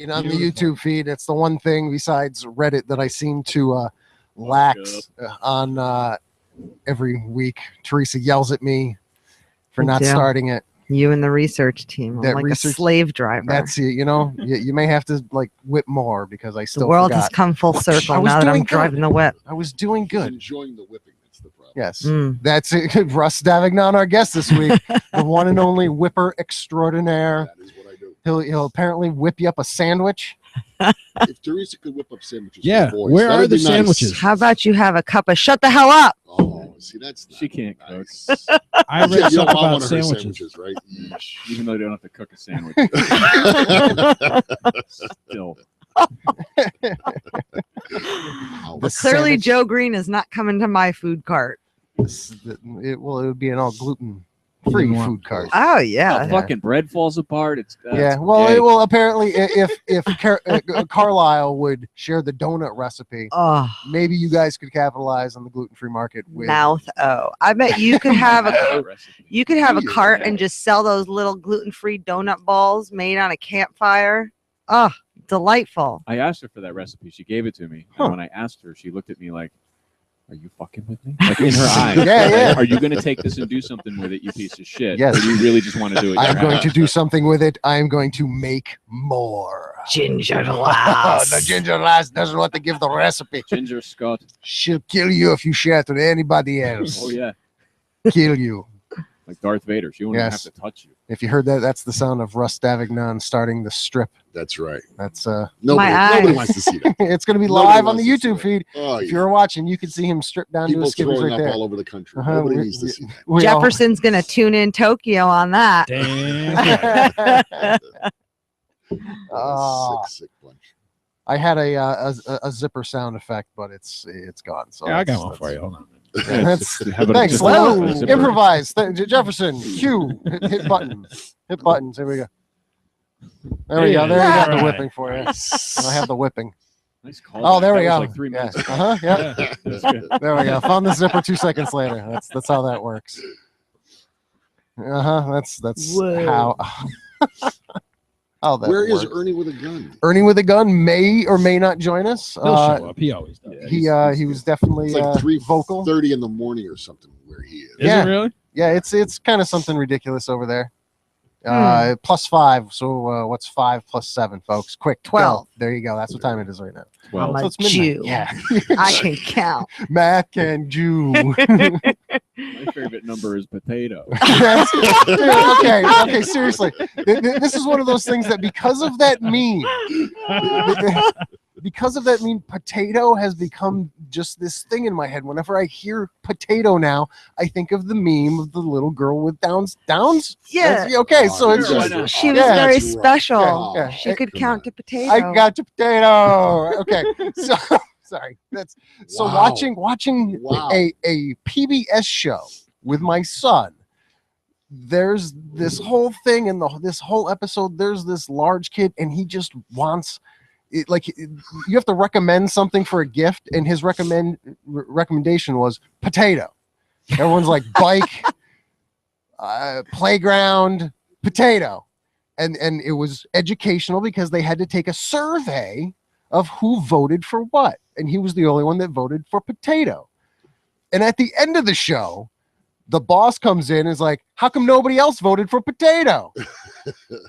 on the YouTube feed. It's the one thing besides Reddit that I seem to lax on every week. Teresa yells at me for not starting it. You and the research team. I'm like a slave driver. That's it. You may have to like whip more because I still The world forgot. has come full circle now that I'm driving the whip. I was doing good. Enjoying the whipping. That's the problem. Yes. That's it. Russ Davignon, our guest this week, the one and only whipper extraordinaire. That is what I do. He'll apparently whip you up a sandwich. If Teresa could whip up sandwiches, boys, where are the sandwiches? How about you have a cup of shut the hell up? Oh, see, that's she can't cook. I read something about sandwiches, right? Even though they don't have to cook a sandwich. Still. Clearly, Joe Green is not coming to my food cart. It would be an all gluten-free food cart. Oh yeah. Fucking bread falls apart. It's Well, apparently, if Carlisle would share the donut recipe, maybe you guys could capitalize on the gluten-free market. With I bet you could have a cart and just sell those little gluten-free donut balls made on a campfire. Oh, delightful. I asked her for that recipe. She gave it to me. And when I asked her, she looked at me like, "Are you fucking with me?" Like in her eyes. Yeah. Are you going to take this and do something with it, you piece of shit? Yes. Or do you really just want to do it? I'm going to do something with it. I'm going to make more. Ginger Lass. The Ginger Lass doesn't want to give the recipe. Ginger Scott. She'll kill you if you share it with anybody else. Oh, yeah. Kill you. Like Darth Vader. She won't even have to touch you. If you heard that, that's the sound of Russ Davignon starting the strip. That's right. That's nobody wants to see that. It's going to be live on the YouTube feed. If you're watching, you can see him strip down to his skivvies right there. All over the country. Nobody needs to see that. Jefferson's going to tune in Tokyo on that. Damn. Sick bunch. I had a zipper sound effect, but it's gone. So I got one for you. Hold on. Thanks. Improvise. Jefferson, cue. Hit buttons. Hit buttons. Here we go. There we go. There you got the whipping for you. I have the whipping. Nice call. Oh, there we go. Like 3 minutes. Yeah. There we go. Found the zipper 2 seconds later. That's how that works. That's how. Where is Ernie with a gun? Ernie with a gun may or may not join us. He'll show up. He always does. He was definitely it's like vocal. 3:30 in the morning or something where he is. Is it really? Yeah, it's kind of something ridiculous over there. +5. So what's 5 + 7, folks? Quick, 12. Go. There you go. That's what time it is right now. I'm so a it's midnight. Jew. Yeah, I can count. Mac and Jew. My favorite number is potato. Okay. Seriously, this is one of those things that because of that meme. Because of that meme, potato has become just this thing in my head. Whenever I hear potato now, I think of the meme of the little girl with Downs. Yeah. Okay, so it's she was very special. Yeah. She could count to potato. I got to potato. Okay, so sorry. So watching a PBS show with my son. There's this whole thing in this whole episode. There's this large kid, and he just wants. You have to recommend something for a gift, and his recommendation was potato. Everyone's like bike, playground, potato, and it was educational because they had to take a survey of who voted for what, and he was the only one that voted for potato. And at the end of the show, the boss comes in and is like, "How come nobody else voted for potato?"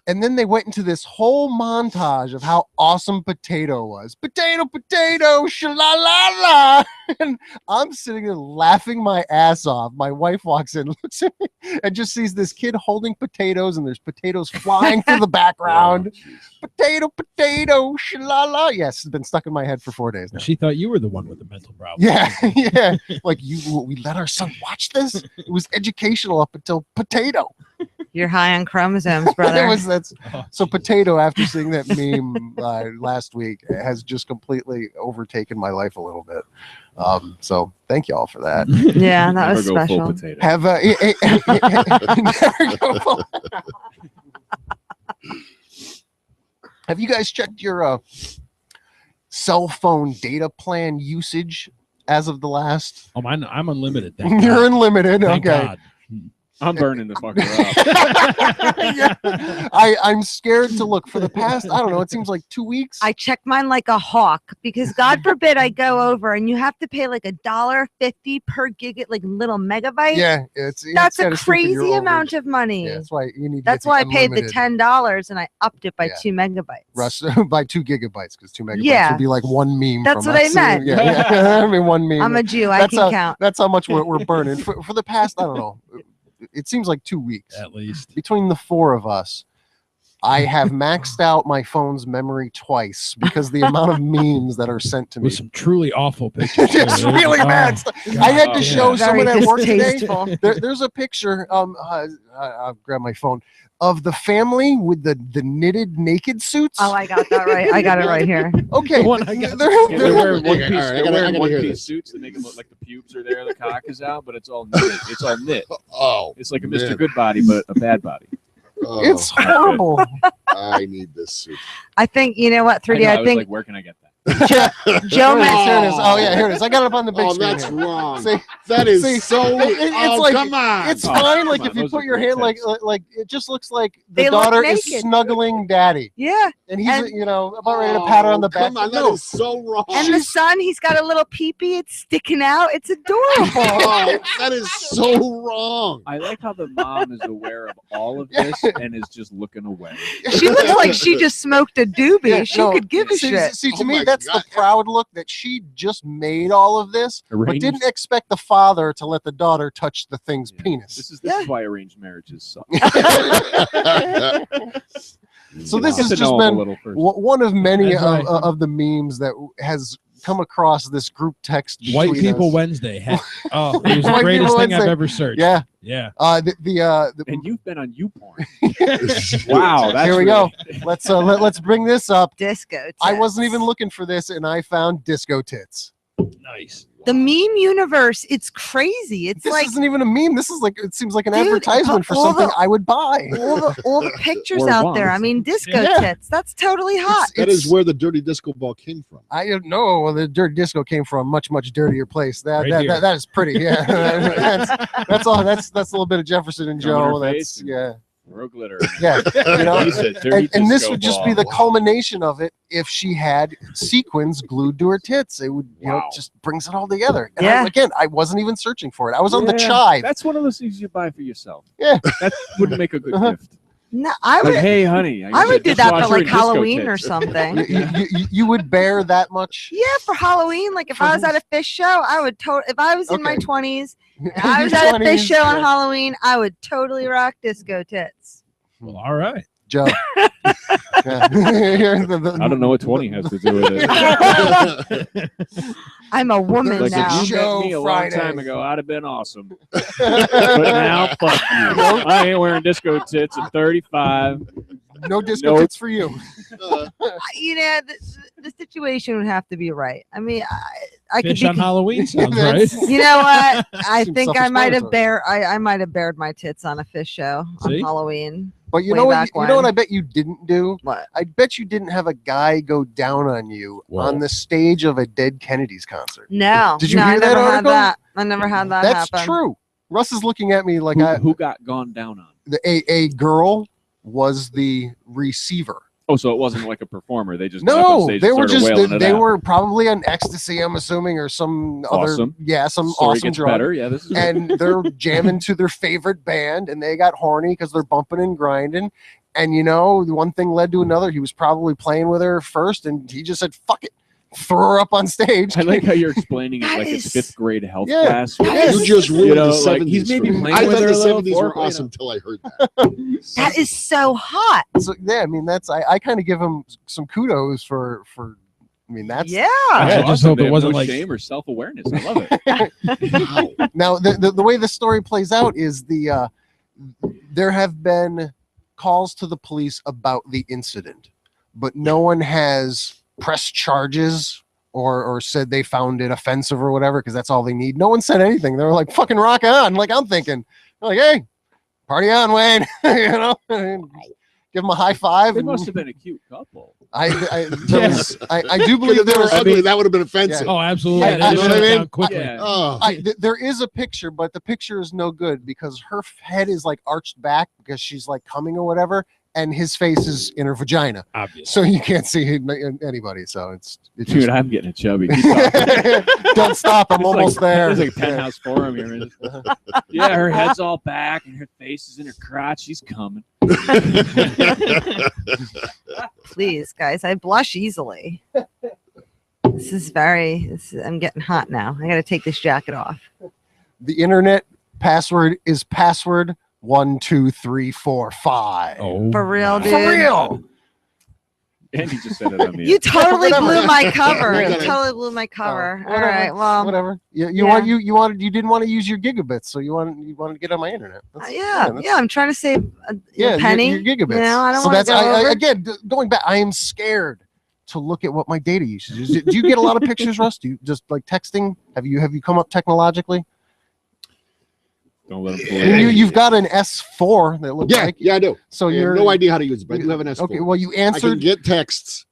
And then they went into this whole montage of how awesome potato was. Potato, sha-la-la-la. And I'm sitting there laughing my ass off. My wife walks in, looks at me, and just sees this kid holding potatoes, and there's potatoes flying through the background. Potato, sha-la-la. Yes, it's been stuck in my head for 4 days now. She thought you were the one with the mental problem. Yeah. Like, we let our son watch this? It was educational up until potato. You're high on chromosomes, brother. So potato, after seeing that meme last week, has just completely overtaken my life a little bit. So thank you all for that. Yeah, that was Never special. Go full potato. Have you guys checked your cell phone data plan usage as of the last? Oh, I'm unlimited. You're unlimited. Thank Okay. God. I'm burning the fucker up. Yeah. I'm scared to look for the past. I don't know. It seems like 2 weeks. I check mine like a hawk because God forbid I go over and you have to pay like $1.50 per gig, like little megabyte. Yeah, That's it's a kinda stupid. You're crazy amount overage. of money. Yeah, that's why you need. To That's get why I paid the unlimited. $10 and I upped it by Yeah. 2 megabytes. Russ, by 2 gigabytes, because 2 megabytes Yeah. would be like one meme. That's from what I us. meant. Yeah. I mean, one meme. I'm a Jew. I That's can count. That's how much we're burning for the past. I don't know. It seems like 2 weeks At least. between the four of us. I have maxed out my phone's memory twice because the amount of memes that are sent to me. With some truly awful pictures. too. It's There's- really oh, bad stuff. I had to God. show Very someone at work today. distasteful. There's a picture. I'll grab my phone of the family with the knitted naked suits. Oh, I got that right. I got it right here. Okay, The one I got. they're- Yeah, they're- they're wearing one Okay, piece. all right, I They're gotta wearing one hear piece this. suits that make them look like the pubes are there, the cock is out, but it's all knit. It's all knit. Oh, It's like a Mr. man. Good Body, but a bad body. Oh, it's horrible. I need this suit. I think, you know what, 3D, I I was think like, where can I get that? Joe Here it is, Max. here it is. Oh yeah, here it is. I got it up on the big Oh, screen. that's here. wrong. See, That is see, so. it's Oh, like- come on. it's Oh, fine. come Like on, if you those put are your great hand like tits. it just looks like the They look daughter is naked. snuggling daddy, Yeah. and he's And- about ready to pat her on the back. Come on, that No. is so wrong. And the son, he's got a little peepee. It's sticking out. It's adorable. Oh, that is so wrong. I like how the mom is aware of all of this and is just looking away. She looks like she just smoked a doobie. Yeah, She no, could give a see, shit. See, to Oh me, my that's God. the proud look that she just made all of this, but Arranged- didn't expect the father to let the daughter touch the thing's Yeah. penis. This is why arranged marriages suck. So this Get has to just know 'em a been little first. one of many That's right. of the memes that has come across this group text. White between People us. Wednesday. Oh, it was the White greatest People thing I've Wednesday. ever searched. Yeah. Yeah. The And you've been on YouPorn. Wow, that's Here we go. Let's bring this up. Disco. I wasn't tits. even looking for this, and I found disco tits. Nice. The meme universe. It's crazy. It's This like isn't even a meme. This is like it seems like an Dude, advertisement for all something the- I would buy. all the pictures Or out there. I ones. mean, disco Yeah. tits. That's totally hot. That is where the dirty disco ball came from. I don't know. Well, the dirty disco came from a much dirtier place. Right here. That is pretty. Yeah, that's all. That's a little bit of Jefferson and Throw in Joe. her That's face and- yeah, Throw glitter. yeah. You know, He said, "Dirty and this disco would just be ball." the culmination of it if she had sequins glued to her tits. It would, Wow. just brings it all together. And Yeah. again, I wasn't even searching for it. I was on the Yeah, chive. That's one of those things you buy for yourself. Yeah. That wouldn't make a good Uh-huh. gift. No, I Like, would. hey, honey. I would do that for dishwasher like and disco Halloween or tits. something. You would bear that much. Yeah, for Halloween. Like if For I was who? at a fish show, I would if I was in my Okay. 20s and In I was your at a fish 20s, show on yeah. Halloween, I would totally rock disco tits. Well, all right. Joe. Yeah. I don't know what 20 has to do with it. I'm a woman Like now. if you Show met me a Friday. long time ago, I'd have been awesome. But now, fuck you. I ain't wearing disco tits at 35. No disco Nope. tits for you. You know, the situation would have to be right. I mean, I could Fish be. on Halloween sounds right. That's- You know what? I Seems think I might have self-explanatory. I might have bared my tits on a fish show on See? Halloween. But you Way know what? back You know what when. I bet you didn't do. What? I bet you didn't have a guy go down on you Whoa. on the stage of a Dead Kennedys concert. No. Did you no, hear I that never had article? that. I never had that That's happen. true. Russ is looking at me like Who got gone down on? a girl was the receiver. Oh, so it wasn't like a performer. They just got up on No, stage they and were started just wailing it they out. were probably on ecstasy, I'm assuming, or some Awesome. other some Story awesome gets drug. better. Yeah, this is And they're jamming to their favorite band, and they got horny because they're bumping and grinding. And one thing led to another. He was probably playing with her first, and he just said, "Fuck it, throw her up on stage." I like how you're explaining it That like it's is- fifth grade health Yeah. class. Yes. You just ruined know, the like, 70s. he's maybe for me. playing I with thought her the a little 70s before, were you know. awesome until I heard that. That is so hot. So yeah, I mean I kind of give him some kudos for. I mean that's Yeah. I That's just awesome. hope They it have wasn't no like- shame or self-awareness. I love it. Wow. Now the way the story plays out is there have been calls to the police about the incident, but no one has pressed charges or said they found it offensive or whatever, because that's all they need. No one said anything. They were like, fucking rock on. Like I'm thinking, like, hey, party on, Wayne. give them a high five. They and- must have been a cute couple. I Yes. do believe If they there were was. ugly, that would have been offensive. Oh, absolutely. Yeah, That you know shut what I it mean? down quickly. Yeah. Oh, There is a picture, but the picture is no good because her head is like arched back because she's like coming or whatever, and his face is in her vagina, Obviously. so you can't see anybody. So it's Dude, just- I'm getting a chubby. Keep talking. Don't stop! I'm It's almost there. There's like a penthouse forum here. Yeah, her head's all back and her face is in her crotch. She's coming. Please, guys, I blush easily. I'm getting hot now. I got to take this jacket off. The internet password is password 12345. Oh, For real, my. dude. For real. Andy just said it on me. You totally Whatever. blew my cover. Yeah. You totally blew my cover. All Whatever. right. Well, Whatever. You yeah. didn't want to use your gigabits, so you wanted to get on my internet. That's- yeah. that's- I'm trying to save a Yeah, penny. your gigabits. You know, I don't so want to that's go over. again going back. I am scared to look at what my data usage is. Do you get a lot of pictures, Russ? Do you just like texting? Have you come up technologically? Don't let him Yeah. fool you. You've got an S4 that looks yeah, like yeah, I do. so I you're have no idea how to use it, but I do have an S4. okay. Well, you I can answered. get texts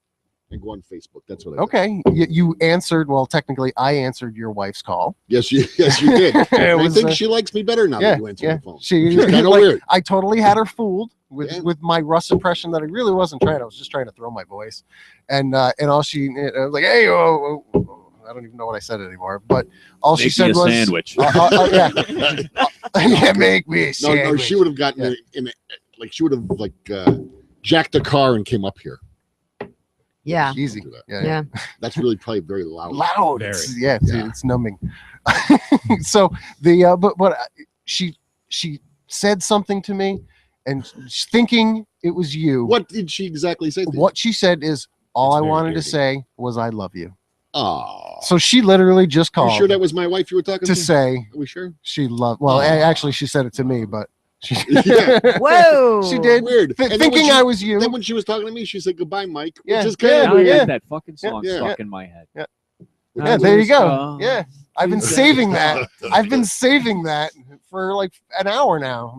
and go on Facebook. That's what I do. Okay, you answered. Well, technically, I answered your wife's call. Yes, you did. It I was, think she likes me better now yeah, that you answer yeah. the phone. She It's kind of like, weird. I totally had her fooled with Yeah. with my Russ impression that I really wasn't trying. I was just trying to throw my voice, and all she I was like, hey, I don't even know what I said anymore, but all she Make said me a was, sandwich. yeah, yeah, make me a No, sandwich. she would have gotten Yeah. in it, like she would have like jacked a car and came up here. Yeah. Easy. Do that. Yeah, Yeah. That's really probably very loud. loud. Very. Yeah, Yeah. it's numbing. So the but she said something to me, and thinking it was you. What did she exactly say? To you? What she said is all It's I very wanted to dirty. say was I love you. Oh, So she literally just you called sure that was my wife you were talking to to? say Are we sure? she loved. Well, Aw. actually, she said it to me, but she Yeah. Whoa. she did. Weird. And then when Thinking she- I was you. Then when she was talking to me, she said goodbye, Mike. Yeah, Which is kind yeah, of Now I weird. got that fucking song Yeah. stuck in my head. Yeah. I Yeah, there you just, go. Yeah, I've been saving that. I've been saving that for like an hour now.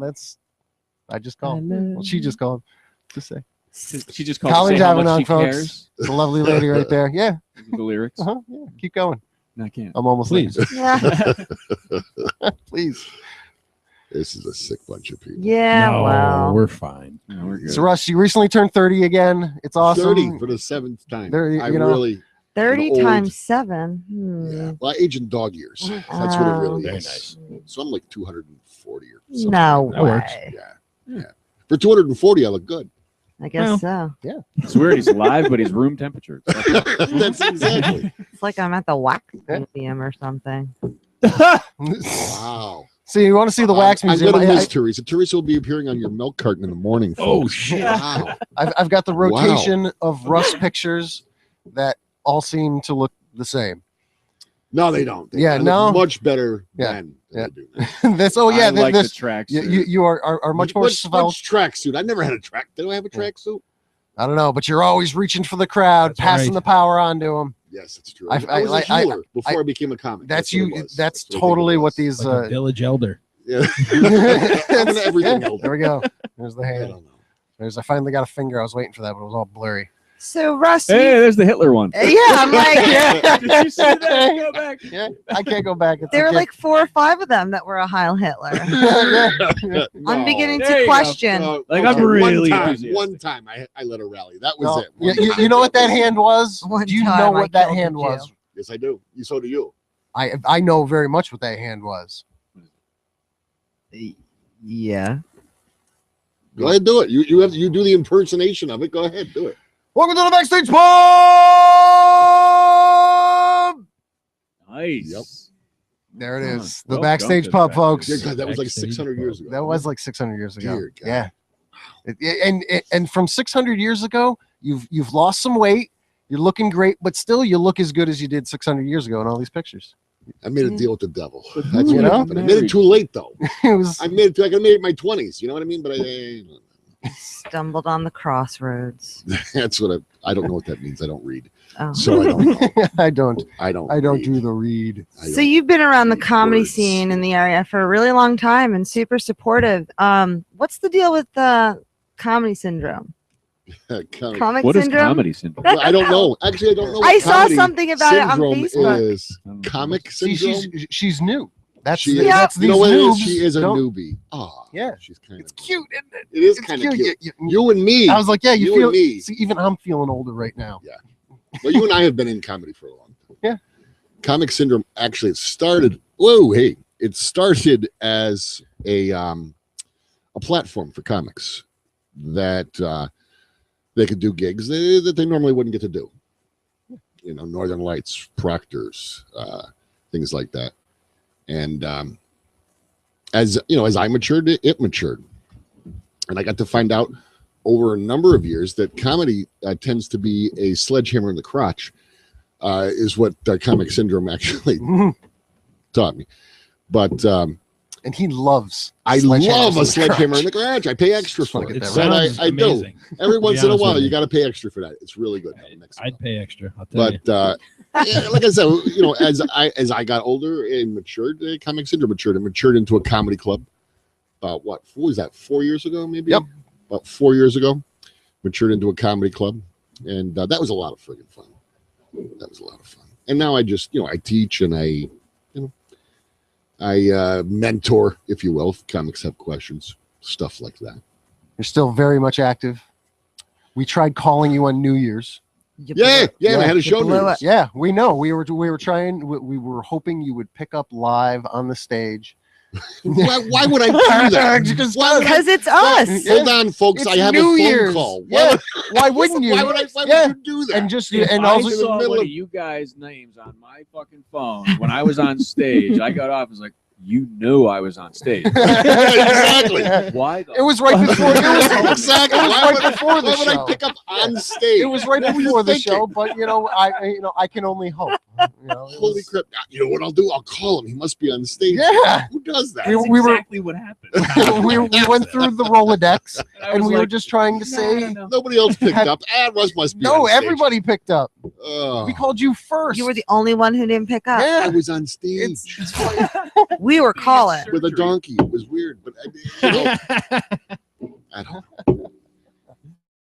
I just called. Well, she just called to say. She just called College to say how much Davingnon, she folks. cares. The lovely lady right there. Yeah. The lyrics. Yeah. Keep going. No, I can't. I'm almost Please. Yeah. there. Please. This is a sick bunch of people. Yeah. No, Well. we're fine. No, we're good. So Russ, you recently turned 30 again. It's awesome. 30 for the 7th time. There, I you know- really, 30 old- times 7. Hmm. yeah. Well, I age in dog years. That's what it really Very is. nice. So I'm like 240 or something. No That works. way. Yeah. Yeah. For 240, I look good. I guess so. It's weird. He's live, but he's room temperature. That's exactly. It's like I'm at the wax Yeah. museum or something. Wow. See, you want to see the wax museum? I'm going to I- miss Teresa. Teresa will be appearing on your milk carton in the morning. Oh, folks. shit. Wow. I've got the rotation of Russ pictures that all seem to look the same. No, they don't. They Yeah, look no. much better Yeah, than yeah. they do now. This, oh yeah, I like this. the tracks. You are much more svelte. What's tracksuit? I never had a track. Did I have a tracksuit? I don't know, but you're always reaching for the crowd, That's passing right. the power on to them. Yes, it's true. I- I was a I- healer before I became a comic. That's what you. it was. That's what I think it totally what was. these. Like a village elder. Yeah. I'm an everything Yeah, elder. there we go. There's the I hand. don't know. I finally got a finger. I was waiting for that, but it was all blurry. So, Russ, Hey, there's the Hitler one. yeah, I'm like, Did you see that? Go back. Yeah, I can't go back. It's there were okay. like 4 or 5 of them that were a Heil Hitler. Yeah. I'm No. beginning There to you go. question. No, Like, okay, I'm really one time, enthusiastic. one time I let her rally. That was No, it. One you time. know what that hand was? One Do you time know I what that killed a hand Jew. was? Yes, I do. So do you. I know very much what that hand was. Yeah. Go ahead, do it. You do the impersonation of it. Go ahead, do it. Welcome to the backstage pub. Nice. Yep. There it Huh. is, the Well backstage done, pub, Backstage. folks. Yeah, God, that was like Backstage 600 years ago. That was like 600 years ago. Dear God. Yeah. And from 600 years ago, you've lost some weight. You're looking great, but still you look as good as you did 600 years ago in all these pictures. I made a deal with the devil. But That's who what know? happened. I made it too late though. It was I made it like I made it in my 20s. You know what I mean? But Stumbled on the crossroads. that's what I don't know what that means. I don't read, Oh. so I don't know. I don't I don't do read. the read. I So don't- you've been around the read comedy words. scene in the area for a really long time and super supportive. What's the deal with the comedy syndrome? Comic- Comic What is syndrome? comedy syndrome? Well, I don't know. Actually, I don't know. What I saw comedy something about it on syndrome Facebook. Is comic See, syndrome? she's new. That's She the- is. that's You know these what it is? noobs She is a don't- newbie. Oh, Yeah. she's kind It's of cute, isn't it? It is It's kind of cute. You- You and me. I was like, yeah, you and feel. me. See, even I'm feeling older right now. Well, you and I have been in comedy for a long time. Yeah. Comic syndrome actually started. Whoa, hey! It started as a platform for comics that they could do gigs that they normally wouldn't get to do. You know, Northern Lights, Proctor's, things like that. And as you know, as I matured, it matured, and I got to find out over a number of years that comedy tends to be a sledgehammer in the crotch, is what comic syndrome actually taught me. But And he loves. I love a sledgehammers in the sledgehammer in crotch. the garage. I pay extra Just wanna for get it. that And right. I do. amazing. Every once in a honest while, with you you. got to pay extra for that. It's really good. I'd pay extra. I'll tell you. But yeah, like I said, you know, as I got older and matured, comic syndrome matured. It matured into a comedy club. About what was that? 4 years ago, maybe. Yep. About 4 years ago, matured into a comedy club, and that was a lot of friggin' fun. That was a lot of fun. And now I just, I teach and I mentor, if you will, if comics have questions, stuff like that. You're still very much active. We tried calling you on New Year's. You Yeah, blew- yeah, and I had a you show blew news. it. Yeah, we know. We were trying. We were hoping you would pick up live on the stage. Why would I do that? Because Why would I- Because it's us. Yeah. Hold on, folks. It's I have New a phone Year's. call. Yeah. Why wouldn't you? Why would Yeah. you do that? And just If and I also saw middle one of- of you guys' names on my fucking phone when I was on stage, I got off. I was like, you knew I was on stage. Exactly. Why? The It was right before. It was, Exactly. It was Why right would- before the Why would show. I pick up on stage? It was right What were you before the thinking? show, but I can only hope. It Holy was- crap! You know what I'll do? I'll call him. He must be on stage. Yeah. Who does that? We- That's we were- exactly what happened. we went through the Rolodex, I and was we were like, just trying to "No, say, no, no." Nobody else picked up. Russ must be. no, on stage. everybody picked up. Oh, We called you first. You were the only one who didn't pick up. I Yeah. was on stage It's funny. We were calling. with a donkey. It was weird, but I don't know.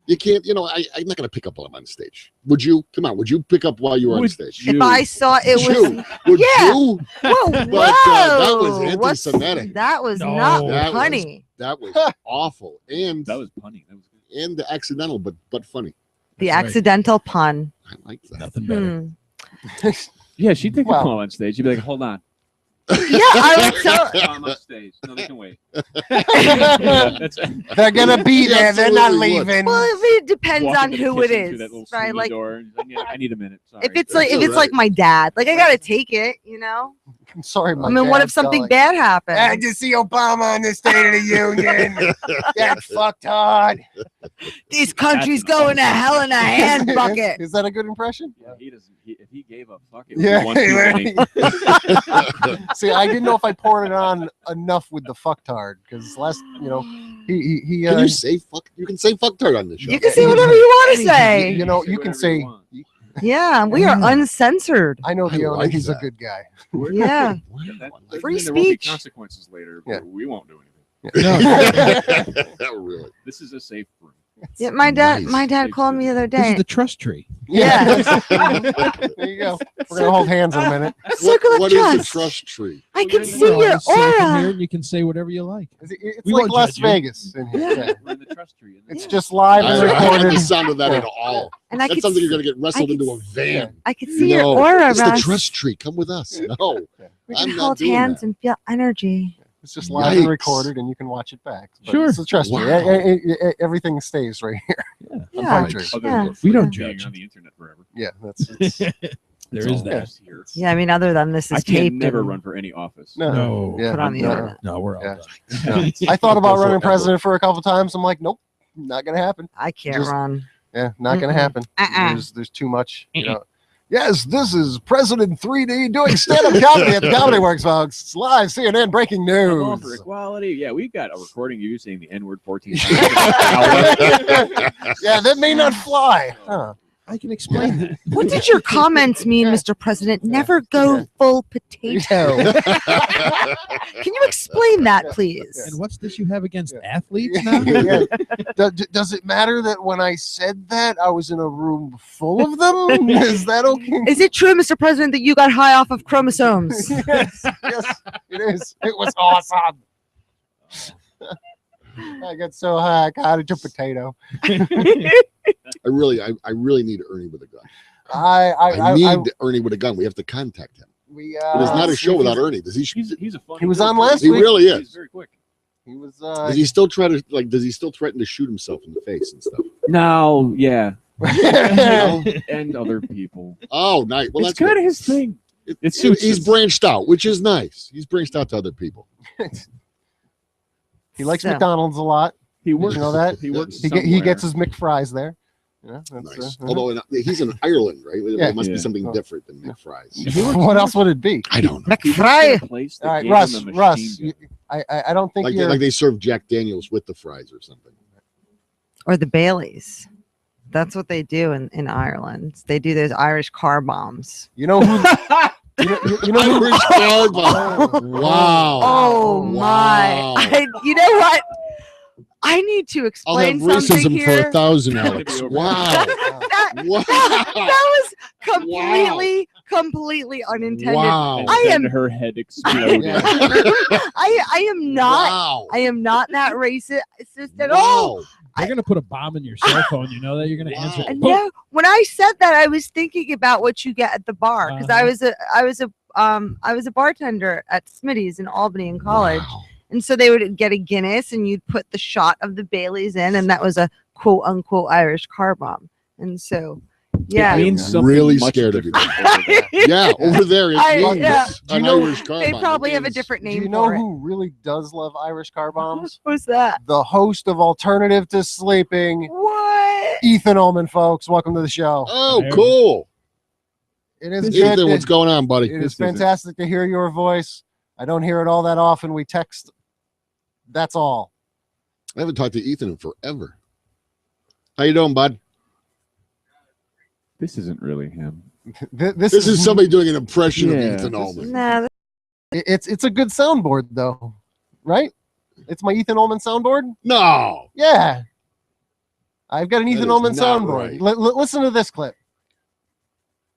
You can't. I'm not going to pick up while I'm on stage. Would you? Come on. Would you pick up while you were on Would stage? you? If I saw it was, You. Would Yeah. you? whoa, But, whoa, that was what's- anti-Semitic. That was No. not That was- funny. That was awful and That was punny. That was good. and accidental, but funny. The That's right. accidental pun. I like that. Nothing better. Hmm. Yeah, she'd take Wow. a call on stage. She'd be like, "Hold on, Yeah, I would tell. I'm on stage. No, they can wait." That's They're gonna be He there. They're not absolutely would. leaving. Well, it depends walk on into the who it kitchen through that little is, right? swingy Like door, and I need a minute. Sorry. if it's like That's if it's like my dad, like I gotta take it, you know. I'm sorry, my I mean, what if dad's something calling. bad happens? I just see Obama on the State of the Union. Get fucked hard. This country's That's an going to hell in a hand bucket. Is that a good impression? Yeah, he doesn't. If he gave a fuck, it would Yeah. be one too many. See, I didn't know if I poured it on enough with the fucktard because last, he Can you say fuck? You can say fucktard on this show. You can say whatever you want to say. You know, Say you can whatever say. you want. Yeah, we are uncensored. I know the I owner. like He's a that. good guy. Yeah. That Free doesn't mean there won't be speech. consequences later. Yeah. But we won't do anything. Really? This is a safe room. Yeah, my dad. Nice. My dad called me the other This is day. the trust tree. Yeah. There you go. We're gonna hold hands in a minute. Circle of what is the trust. trust tree? I can Well, see Well, your just sit up in here aura. and you can say whatever you like. It's We like won't Las judge you. Vegas in here. Yeah. We're in the trust tree. It's just live I and don't like recorded. the sound of that at all. And I That could, sounds like you're going to get wrestled I into could a van. I could see your No, aura, it's the Russ. trust tree. Come with us. No, We I'm can not hold doing hands that. and feel energy. It's just live and Yikes. recorded, and you can watch it back. But Sure. So trust me, Wow. everything stays right here. Yeah. Pipedream. Other Yeah. than We don't being judge. on the internet forever. Yeah, that's There It's is all that. just here. Yeah, I mean, other than this I is can taped. never and- run for any office. no. No. Yeah, Put on the no, internet. No, we're all Yeah. done. no. I thought about Go running forever. president for a couple times. I'm like, nope, not gonna happen. I can't Just- run. Yeah, not gonna Mm-mm. happen. Uh-uh. There's too much. Yes, this is President 3D doing stand-up comedy at the Comedy Works, folks. It's live CNN breaking I'm all for news. equality. Yeah, we've got a recording of you saying the N-word 14 times. Yeah, that may not fly. Huh. I can explain that. What did your comments mean, Mr. President? Never go full potato. Can you explain that, please? And what's this you have against athletes now? Yeah. Does it matter that when I said that I was in a room full of them? Is that okay? Is it true, Mr. President, that you got high off of chromosomes? Yes, it is. It was awesome. I got so high I got into potato. I really need Ernie with a gun. I need Ernie with a gun. We have to contact him. It is not a show without Ernie. Does he? He's a funny. He was dude. on last He week. really is. He's very quick. He was. Does he still try to Does he still threaten to shoot himself in the face and stuff? No, yeah, Yeah. and other people. Oh, nice. Well, It's that's kind good. of his thing. It suits He's him. branched out, which is nice. He's branched out to other people. He likes So- McDonald's a lot. He works. You know that? He works. He gets his McFries there. Yeah, that's, Nice. Although he's in Ireland, right? Yeah. It must be Yeah. something different than McFries. what else would it be? I don't know. McFry. All right, Russ. I don't think Like you're. they serve Jack Daniels with the fries or something. Or the Baileys. That's what they do in Ireland. They do those Irish car bombs. You know who? you know who? Irish car bomb. Wow. Oh my! Wow. You know what? I need to I'll have explain something racism for here. 1,000, Alex. Wow. That, Wow. that was completely unintended. Wow. And I then am- her head exploded. Yeah. I am not. Wow. I am not that racist at all. Wow. They're gonna put a bomb in your cell phone. You know that you're gonna Wow. answer. And Boom. no, when I said that, I was thinking about what you get at the bar because I was a bartender at Smitty's in Albany in college, Wow. and so they would get a Guinness and you'd put the shot of the Baileys in, and that was a quote unquote Irish car bomb. And so, yeah, It means something Really much scared of you. different over there. Yeah, over there it means yeah. Do you an know- Irish car they bomb. probably It have a means- different Do name you know for it. who really does love Irish car bombs? Who's that? The host of Alternative to Sleeping, What? Ethan Ullman, folks. Welcome to the show. Oh, cool. It is Ethan, good. what's going on, buddy? It is fantastic to hear your voice. I don't hear it all that often. We text. That's all. I haven't talked to Ethan in forever. How you doing, bud? This isn't really him. This This is somebody doing an impression Yeah, of Ethan this Ullman. Nah, It's a good soundboard though, right? It's my Ethan Ullman soundboard. No. Yeah, I've got an That Ethan is Ullman not soundboard. right. Listen to this clip.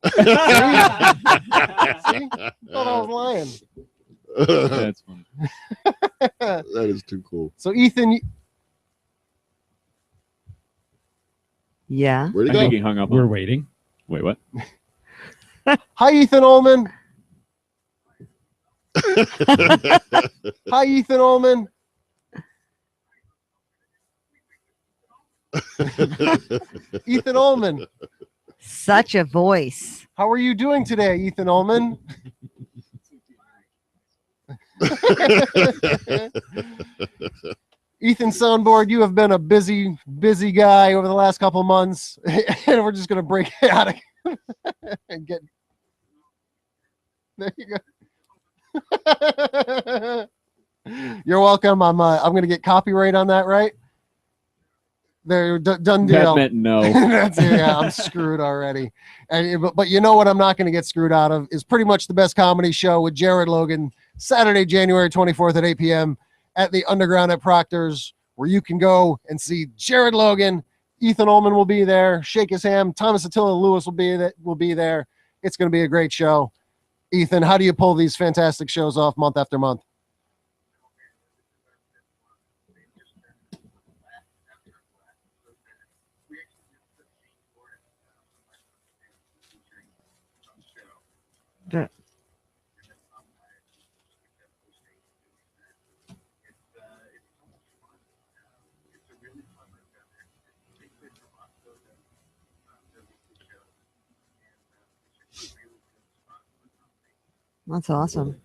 See? I thought I was lying. That's funny. That is too cool. So Ethan, yeah. Where'd I he think go? he hung up. We're on. waiting. Wait, what? hi Ethan Ullman. Hi Ethan Ullman. Ethan Ullman. Such a voice. How are you doing today, Ethan Ullman? Ethan Soundboard, you have been a busy guy over the last couple months, and we're just gonna break it out and get. There you go. You're welcome. I'm gonna get copyright on that, right? There, done deal. That meant no. That's it. Yeah, I'm screwed already. And but you know what I'm not going to get screwed out of is pretty much the best comedy show with Jared Logan, Saturday, January 24th at 8 p.m. at the Underground at Proctor's, where you can go and see Jared Logan. Ethan Ullman will be there. Shake his hand. Thomas Attila Lewis will be there. It's going to be a great show. Ethan, how do you pull these fantastic shows off month after month? That's awesome.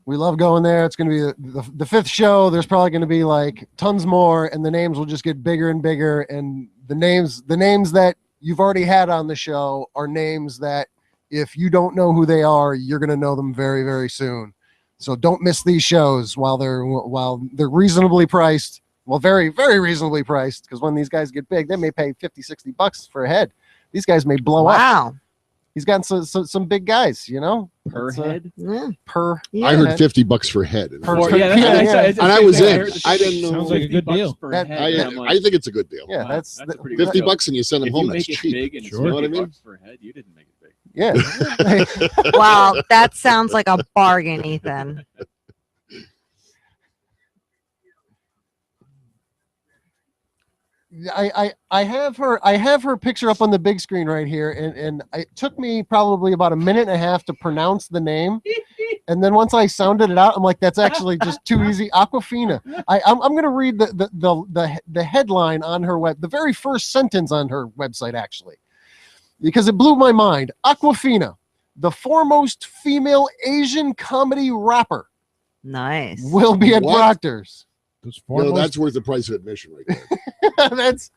We love going there. It's going to be the fifth show. There's probably going to be like tons more, and the names will just get bigger and bigger. And the names that you've already had on the show are names that if you don't know who they are, you're going to know them very, very soon. So don't miss these shows while they're reasonably priced. Well, very, very reasonably priced, because when these guys get big, they may pay $50-$60 for a head. These guys may blow up. Wow. He's got some big guys, you know. Per head. Yeah. Per. I heard head. $50 for head. Per- And I was in. I didn't know. Sounds like a good deal. That- I think it's a good deal. Yeah, Wow, that's a pretty good $50 deal. and you send them If home. you That's make it cheap. big and it's You know what I $50 mean? per head, you didn't make it big. yeah. Wow, that sounds like a bargain, Ethan. I have her picture up on the big screen right here, and it took me probably about a minute and a half to pronounce the name, and then once I sounded it out, I'm like, that's actually just too easy. Aquafina. I'm gonna read the headline on her the very first sentence on her website, actually, because it blew my mind. Aquafina, the foremost female Asian comedy rapper, Nice. will be at What? Proctor's. No, that's worth the price of admission right there. That's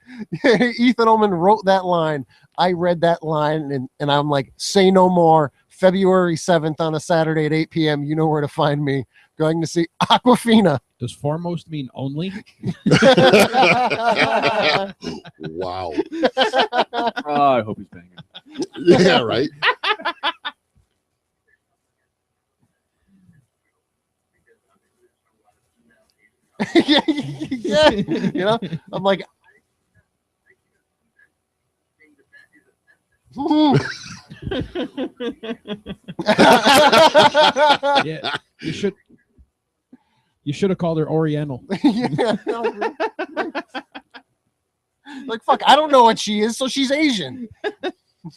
Ethan Ullman wrote that line. I read that line and I'm like, say no more. February 7th on a Saturday at 8 p.m. You know where to find me. Going to see Aquafina. Does foremost mean only? Wow. Oh, I hope he's banging. Yeah, right. yeah, yeah. You know, I'm like, Yeah, you should have called her Oriental. yeah. Like, fuck, I don't know what she is, so she's Asian.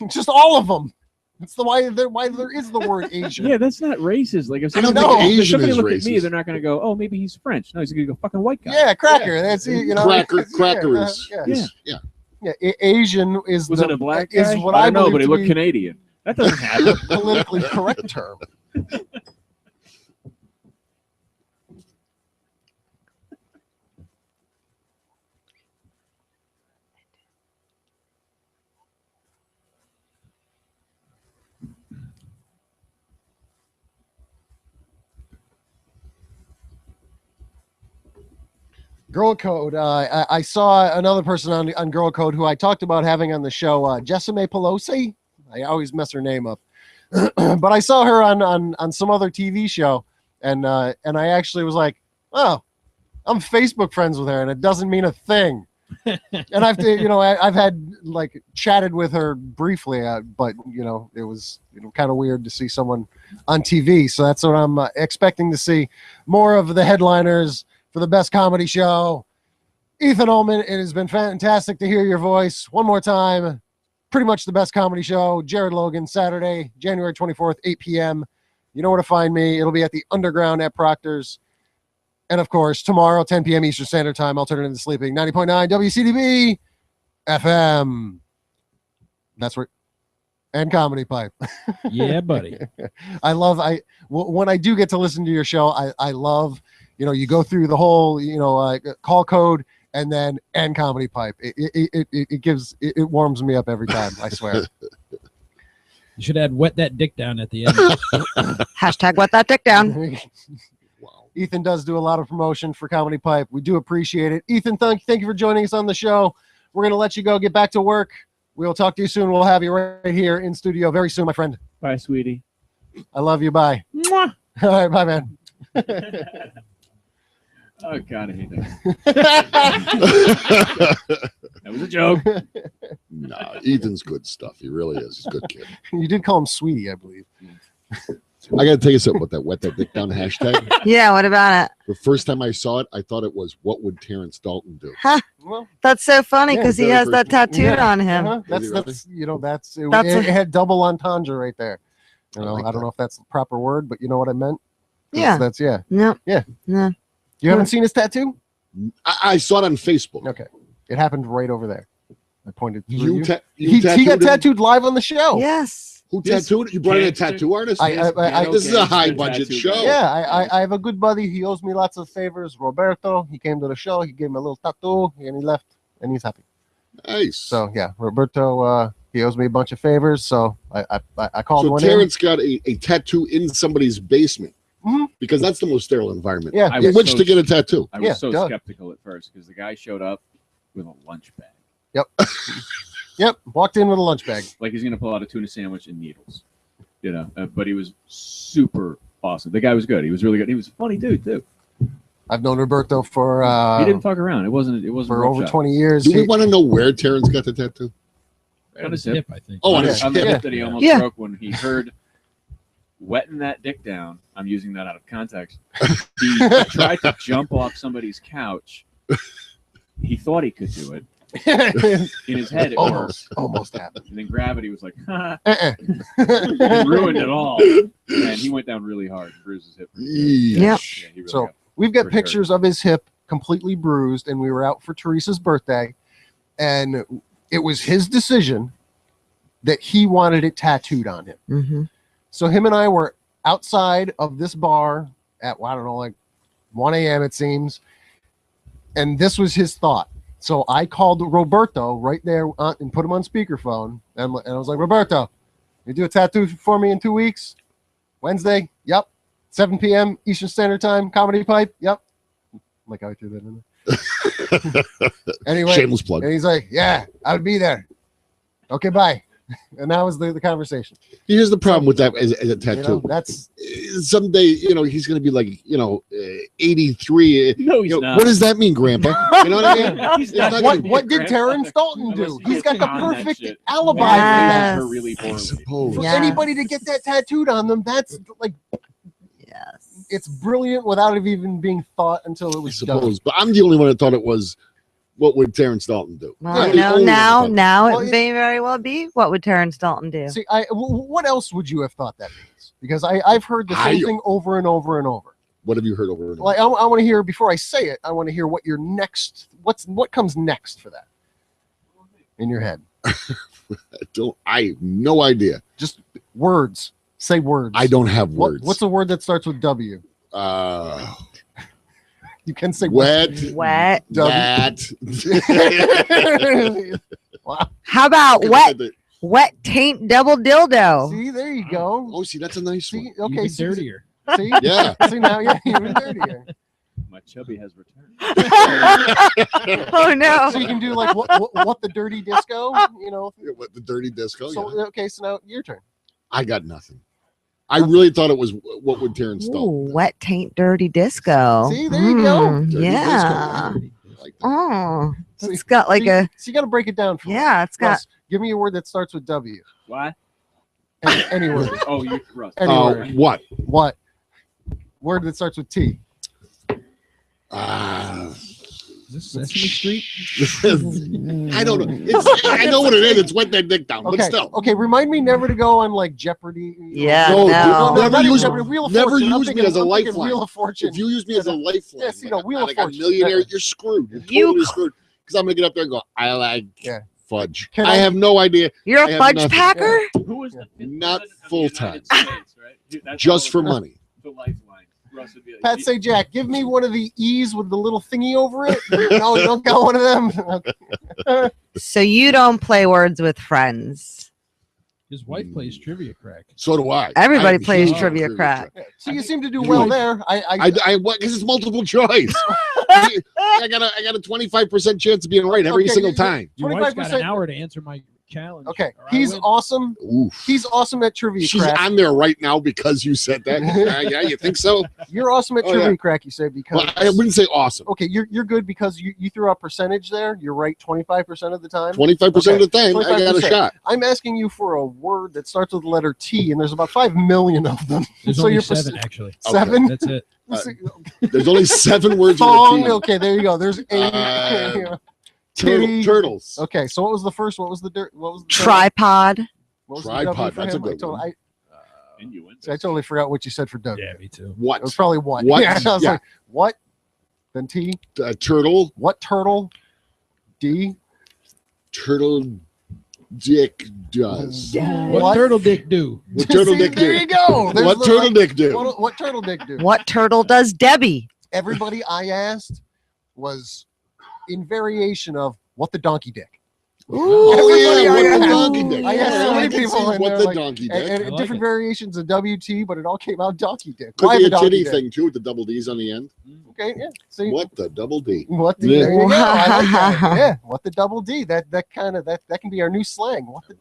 Just all of them. That's why there is the word Asian. Yeah, that's not racist. Like if I don't somebody, think if Asian somebody is look at me, racist. they're not going to go, "Oh, maybe he's French." No, he's going to go, "Fucking white guy." Yeah, cracker. That's you know. Cracker yeah, is. yeah. Yeah. Yeah, Asian is Was the it a black is guy? what I I don't know, believe but he to looked be Canadian. That doesn't happen. the politically correct term. Girl Code. I saw another person on Girl Code who I talked about having on the show, Jessime Pelosi. I always mess her name up, but I saw her on some other TV show, and I actually was like, oh, I'm Facebook friends with her, and it doesn't mean a thing. And I've had like chatted with her briefly, but it was kind of weird to see someone on TV. So that's what I'm expecting to see, more of the headliners for the best comedy show. Ethan Ullman, it has been fantastic to hear your voice one more time. Pretty much the best comedy show. Jared Logan, Saturday, January 24th, 8 p.m. You know where to find me. It'll be at the Underground at Proctor's. And of course, tomorrow, 10 p.m. Eastern Standard Time, Alternative to Sleeping, 90.9 WCDB FM. That's where, and Comedy Pipe. Yeah, buddy. When I do get to listen to your show, I love, you go through the whole, call code and then and Comedy Pipe. It warms me up every time, I swear. You should add wet that dick down at the end. Hashtag wet that dick down. Wow. Ethan does do a lot of promotion for Comedy Pipe. We do appreciate it. Ethan, thank you for joining us on the show. We're going to let you go, get back to work. We'll talk to you soon. We'll have you right here in studio very soon, my friend. Bye, sweetie. I love you. Bye. Mwah. All right, bye, man. Oh God, I hate that. That was a joke. Nah, Ethan's good stuff. He really is. He's a good kid. You did call him Sweetie, I believe. I got to tell you something about that wet that dick down hashtag. Yeah, what about it? The first time I saw it, I thought it was, what would Terrence Dalton do? Well, That's so funny Yeah, because he very has that first one. tattooed on him. that's Is he it had double entendre right there. I like I don't that. know if that's the proper word, but you know what I meant? Yeah. That's yeah. No. Yeah. No. You haven't seen his tattoo? I saw it on Facebook. Okay. It happened right over there. I pointed through You you. you He got tattooed him? tattooed live on the show. Yes. Who Yes. tattooed it? You brought in a Gangster. tattoo artist? This is a high-budget show. Yeah, I have a good buddy. He owes me lots of favors. Roberto, he came to the show. He gave me a little tattoo, and he left, and he's happy. Nice. So yeah, Roberto, he owes me a bunch of favors. So I called So one Terrence got a tattoo in somebody's basement. because that's the most sterile environment. Yeah. I In was which so to get a tattoo. I was Yeah, so duh. skeptical at first because the guy showed up with a lunch bag. Yep. Walked in with a lunch bag. Like he's gonna pull out a tuna sandwich and needles, you know. But he was super awesome. The guy was good. He was really good. He was a funny dude too. I've known Roberto for He didn't fuck around. It wasn't for over roughshod. 20 years. Do we He- want to know where Terrence got the tattoo? On his hip, hip. I think. Oh, on Yeah. his On the hip. hip that he almost Yeah. broke when he heard wetting that dick down. I'm using that out of context. He tried to jump off somebody's couch. He thought he could do it. In his head, it worked. almost happened. And then gravity was like, ha, Uh-uh. and ruined it all. And he went down really hard and bruised his hip. Yeah. Yep. Yeah, he really So got- we've got Pretty pictures of his hip completely bruised, and we were out for Teresa's birthday, and it was his decision that he wanted it tattooed on him. Mm-hmm. So him and I were outside of this bar at, well, I don't know, like 1 a.m. it seems, and this was his thought. So I called Roberto right there and put him on speakerphone, and I was like, Roberto, you do a tattoo for me in 2 weeks? Wednesday? Yep. 7 p.m. Eastern Standard Time, Comedy Pipe? Yep. Like how I threw that in there. Anyway, Shameless plug. and he's like, yeah, I would be there. Okay, bye. And that was the conversation. Here's the problem with that as a You tattoo. know, that's Someday, he's going to be like, 83. No, he's not. What does that mean, Grandpa? You know what I mean? He's It's not not gonna what be what a did grandpa. Terrence Dalton do? Unless He's got the on that perfect shit. alibi Yes. for Her really I poorly. suppose. that. For Yes. anybody to get that tattooed on them, that's like Yes. it's brilliant without it even being thought until it I was done. suppose. But I'm the only one that thought it was, what would Terrence Dalton do? Well, I'm the no, only now, one that now Well, it may very well be. What would Terrence Dalton do? See, what else would you have thought that means? Because I've heard the same thing over and over and over. What have you heard over and over? Like I want to hear before I say it. I want to hear what your next. What comes next for that in your head? I have no idea. Just words. Say words. I don't have words. What's a word that starts with W? You can say wet? Wet. That. Wow. How about wet taint double dildo? See, there you go. Oh, see, that's a nice See, one. okay, Even see, dirtier. see, Yeah. see now, yeah, even dirtier. My chubby has returned. Oh no. So you can do like what the dirty disco, What, the dirty disco? So Yeah. okay, so now your turn. I got nothing. I really thought it was what would Terrence Dalton Ooh, wet taint dirty disco. See, there you go. Dirty Yeah. disco. Like that. Oh, See, it's got like so a you got to break it down for me. yeah. It's got Russ, give me a word that starts with W. Why? Any word. Oh, you Russ. Any word. What? What? Word that starts with T. Is this Sesame Street? I don't know. I know what it is. It's wet that dick down, but Okay. still. Okay. Remind me never to go on like Jeopardy. Yeah, No, no. never not even use- Jeopardy, Wheel of never Fortune. I'm use me thinking- as a I'm thinking lifeline. Wheel of Fortune. If you use me as a lifeline, Yes, you know, Wheel of like a Fortune. millionaire, you're screwed. You're You- totally screwed. Because I'm gonna get up there and go, I like Yeah. fudge. Can I I- have no idea. You're I a have fudge nothing. packer. Who was the fifth Not president of the full-time. United States, right? Dude, that's Just all for it was. money. The lifeline. Russ would be like, Pat say, Jack, give me one of the E's with the little thingy over it. No, you don't got one of them. So you don't play words with friends. His wife plays trivia crack. So do I. Everybody I have plays huge trivia crack. So you seem to do well there. Because it's multiple choice. I got a 25% chance of being right every Okay, single you- time. Your wife's got 25%. an hour to answer my challenge. Okay, or I he's win. awesome. Oof. He's awesome at trivia She's crack. on there right now because you said that. Yeah, you think so? You're awesome at Oh, trivia yeah. crack. You said because Well, I wouldn't say awesome. okay, you're good because you threw out percentage there. You're right 25% of the time. 25% of the time, I got a 25%. shot. I'm asking you for a word that starts with the letter T, and there's about 5 million of them. There's so only you're 7 actually. seven. That's it. There's only 7 words with Thong. a T. Okay, there you go. There's 8. Titty. Turtles. Okay, so what was the first? What was the dirt? What was the Tripod. What was the Tripod, W for that's a him? good one. I totally forgot what you said for W. Yeah, me too. What? It was probably what. What? Yeah, I was Yeah. like, what? Then T. Turtle. What turtle? D. Turtle dick does. What turtle dick do? What turtle See, dick there do? you go. There's What the, turtle like, dick do? what turtle dick do? What turtle does Debbie? Everybody I asked was in variation of what the donkey dick. Oh, Everybody yeah, I what the asked- donkey dick. I asked Yeah, somebody many can people see in what there the like, donkey and, dick. and like different it. variations of WT, but it all came out donkey dick. Could Why be the a donkey titty dick? thing too with the double D's on the end. Okay, yeah. See What the double D? what the Yeah. there you go. I like that. Yeah, what the double D? That kind of that can be our new slang. What the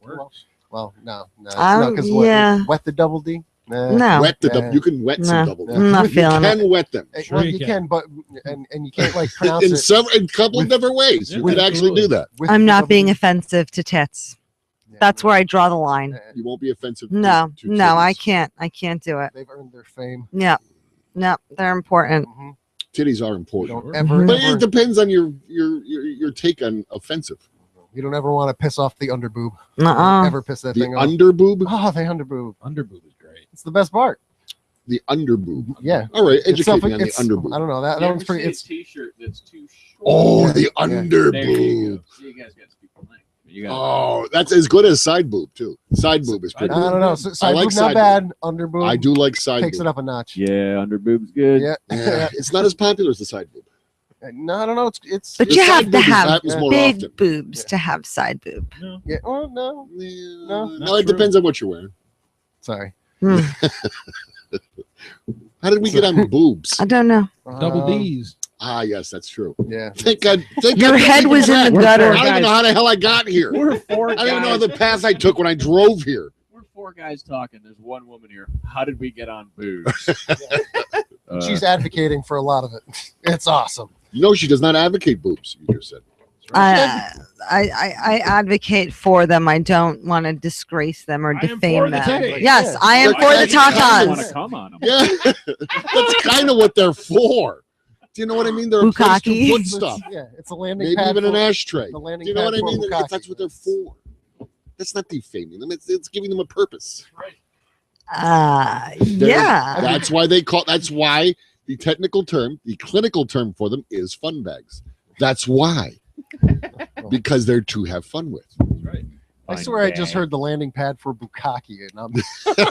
well, no, because yeah. wet the double D. No. Wet the Yeah. double. You can wet some No. double D. I'm not You feeling it. can wet them Sure Well, you you can. can, but and you can't like pronounce in it. a couple of different ways. You Yeah, could actually do absolutely. that. with I'm the not double being D. offensive to tits. Yeah, That's where I draw the line. You won't be offensive. to- No, to no, I titties. can't. I can't do it. they've earned their fame. No, no, they're important. Mhm. Titties are You important, don't ever, but it ever, depends on your take on offensive. you don't ever want to piss off the underboob. Uh-uh. Ever piss that The thing off. underboob, Oh, the underboob. Underboob is great. It's the best part. the underboob. Yeah. All right, It's educate self- me on the it's- I underboob. don't know. That You one's ever pretty. see It's a T-shirt that's too short. Oh, the Yeah. There you underboob. go. See, you guys got to speak the language. You got Oh, that's as good as side boob too. Side boob is pretty. I good. don't know. Side like boob, side not boob. bad. Underboob. I do like side Takes boob. it up a notch. Yeah, under boob's good. Yeah. Yeah, it's not as popular as the side boob. No, I don't know. It's. But The you side have to boob is- have happens more big often. boobs Yeah. to have side boob. Yeah. Oh no. No, No, it depends on what you're wearing. Sorry. Hmm. How did we get on boobs? I don't know. Double Um, D's. Ah, yes, that's true. Yeah. Thank God. Thank Your God head you was in back. the We're gutter. I don't even know how the hell I got here. We're four I guys. don't even know the path I took when I drove here. We're four guys talking. There's one woman here. How did we get on boobs? She's advocating for a lot of it. It's awesome. You know, she does not advocate boobs. You just said. I advocate for them. I don't want to disgrace them or I am for defame the them. titties. Yes, Yeah. I am Like, for I the kinda want tatas. to come on them. Yeah, that's kind of what they're for. Do you know what I mean? They're a place to Bukkake. put stuff. Yeah, it's a landing Maybe pad. even an for- ashtray. the Do landing you know pad what I for mean? bukkake. That's what they're for. That's not defaming them. It's giving them a purpose. Yeah. That's why they call. That's why the technical term, the clinical term for them is fun bags. That's why, because they're to have fun with. That's right. I swear I just heard the landing pad for bukkake, and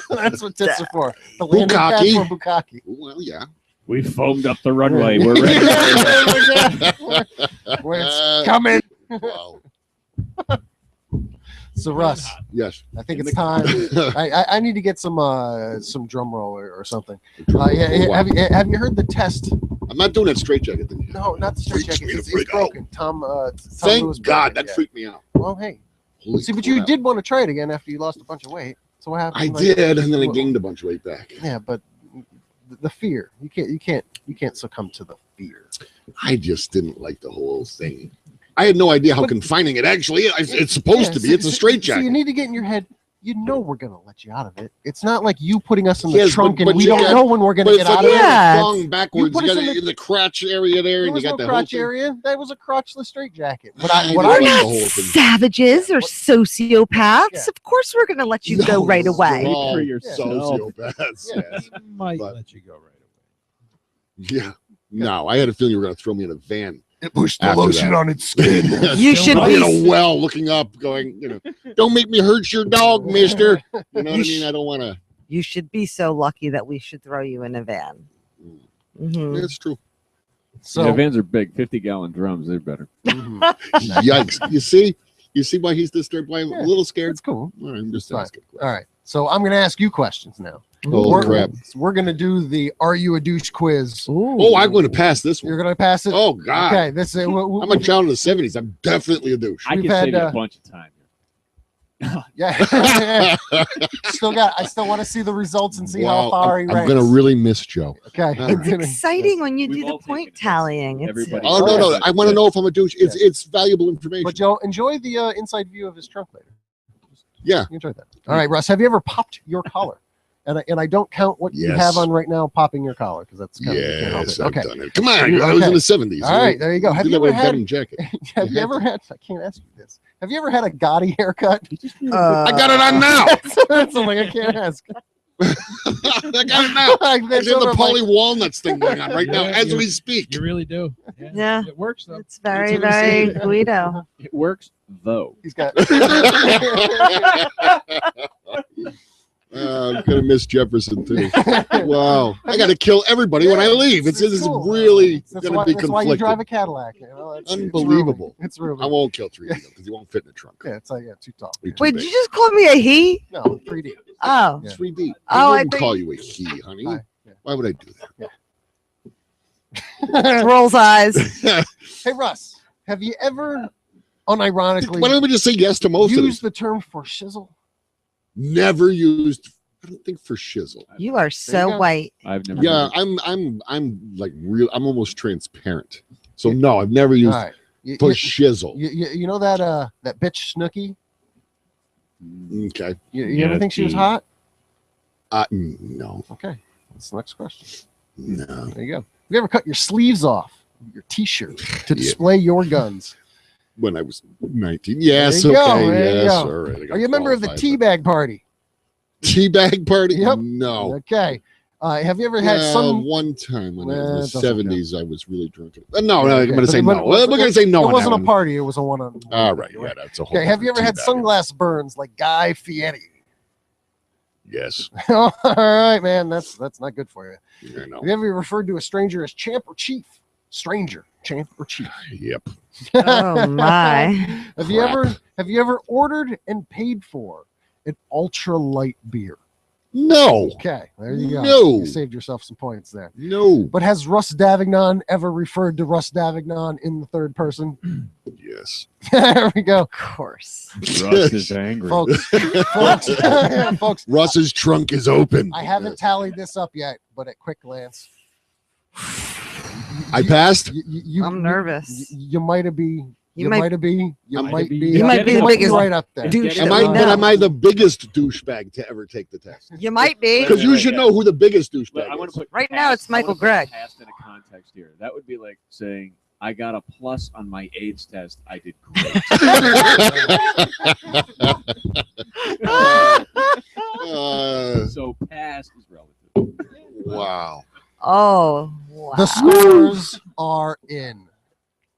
that's what tits are for. The landing Bukkake? pad for bukkake. Well, yeah. We foamed up the runway. We're ready. Where it's coming. Wow. So Russ, Yes. I think it's time. I need to get some drum roll or something. Yeah, Wow. have you heard the test? I'm not doing that straight jacket thing. No, not the straight Freaks jacket. me to It's freak out. broken. Tom Thank Lewis God broke it, that freaked me out. yeah. Well, hey, Holy see, but you crap. did want to try it again after you lost a bunch of weight. So what happened? I Like, did, and then I well- gained a bunch of weight back. Yeah, but the fear. You can't succumb to the fear. I just didn't like the whole thing. I had no idea how But- confining it actually is. It's supposed to be. Yeah, It's a straight So you jacket. need to get in your head. You know we're gonna let you out of it. It's not like you putting us in the Yes, trunk but and we you don't got- know when we're gonna But get it's like out of it. Yeah. flung backwards. put You us got in it in the crotch area there, There and you was got no the crotch whole thing. area. That was a crotchless straitjacket. I What I didn't We're like the not whole thing. savages or sociopaths. Yeah. Of course, we're going to let you go No, right away. they're all For yourself. sociopaths. Yeah. Yes. Might But- let you go right away. Yeah. No, I had a feeling you were going to throw me in a van. It pushed the After lotion that. on its skin. You should I'll be in be. a well looking up, going, don't make me hurt your dog, mister. You know what I You mean? I don't want to. You should be so lucky that we should throw you in a van. Mhm. It's true. So Yeah, vans are big. 50-gallon drums. They're better. mhm. Yikes. You see why he's disturbed? Why I'm Yeah. a little scared? It's cool. All right, I'm just Fine. asking. All right. So I'm gonna ask you questions now. Holy we're, crap. We're gonna do the "Are you a douche?" quiz. Ooh. Oh, I'm going to pass this You're one. gonna pass it. Oh, God. Okay. This is. I'm a child of the 70s. I'm definitely a douche. I We've can had, save you uh, a bunch of time. Yeah. I still want to see the results and see how Wow, far he I'm ranks. going to really miss Joe. Okay. All right. It's exciting when you We've do the all taken point it. tallying. It's, Everybody- Oh, no, no. Yeah. I want to know if I'm a douche. It's valuable information. But Joe, enjoy the inside view of his trunk later. Yeah. Enjoy that. All right, Russ. Have you ever popped your collar? And I don't count what you Yes. have on right now, popping your collar because that's kind of you can't help Yes, it. I've Okay. done it. Come on. I was in the 70s. All right, there you go. Have Did you that with ever a had? denim jacket. Have you ever had? I can't ask you this. Have you ever had a gaudy haircut? I got it on now. That's something I can't ask. I got it now. Like, I there's have the other, Polly Walnuts thing going on right now Yeah, as you- we speak. You really do. Yeah. It works though. it's very, That's what we very say. Guido. It works, though. He's got. I'm gonna miss Jefferson too. Wow, I got to kill everybody when I leave. This is cool. really That's gonna why, be that's why you drive conflicted. a Cadillac. You know? Unbelievable. It's really. I won't kill 3D because he won't fit in the trunk. Yeah, it's like too tall. You're too Wait, big. did you just call me a he? No, 3D. Oh. Yeah. 3D. Oh, I I wouldn't think- call you a he, honey. Hi. Yeah. Why would I do Rolls eyes. that? Hey Russ, have you ever unironically Why don't we just say yes to most of used this? the term for shizzle? Never used. I don't think for shizzle. You are There you so go. white. I've never. Yeah, heard I'm like real. I'm almost transparent. So no, I've never used All right. You, for you, shizzle. you know that that bitch Snooki? Okay. You ever Yeah, think she was the- hot? No, Okay, that's the next question. no. There you go. Have you ever cut your sleeves off your T-shirt to Yeah. display your guns? When I was 19. Yes. There you go, Okay. there you Yes. go. All right. I got Are you a member of the qualified. teabag party? Teabag party? Yep. No. Okay. Have you ever had Well, some? one time when I Well, was it in the doesn't 70s, I was really drunk. No, I'm Okay, going to say but- no. but- We're going to say no. It on wasn't that a one. party. It was a one-on. All right. You're Yeah, that's a whole. Okay. Have you ever had different teabag. sunglass burns like Guy Fieri? Yes. All right, man. That's not good for you. I know. Have you ever referred to a stranger as champ or chief? Stranger, champ or chief? Yep. Oh my. Have you ever ordered and paid for an ultra light beer? No. Okay, there you go. No. You saved yourself some points there. No. But has Russ Davignon ever referred to Russ Davignon in the third person? Yes. There we go, Of course. Russ is angry. folks. Folks, Russ's trunk is open. I haven't tallied this up yet, but at quick glance, I passed. I'm nervous. You might have be. You You might- might have be. You I'm- might be. You might be the biggest right up there. douche Am that I- we But know. am I the biggest douchebag to ever take the test? You might be. Because you Wait, should yeah. know who the biggest douchebag I want is. to put Right now it's I wanna Michael put Gregg. Past in a context here. That would be like saying I got a plus on my AIDS test. I did great. So past is relative. Wow. Oh, wow. The scores are in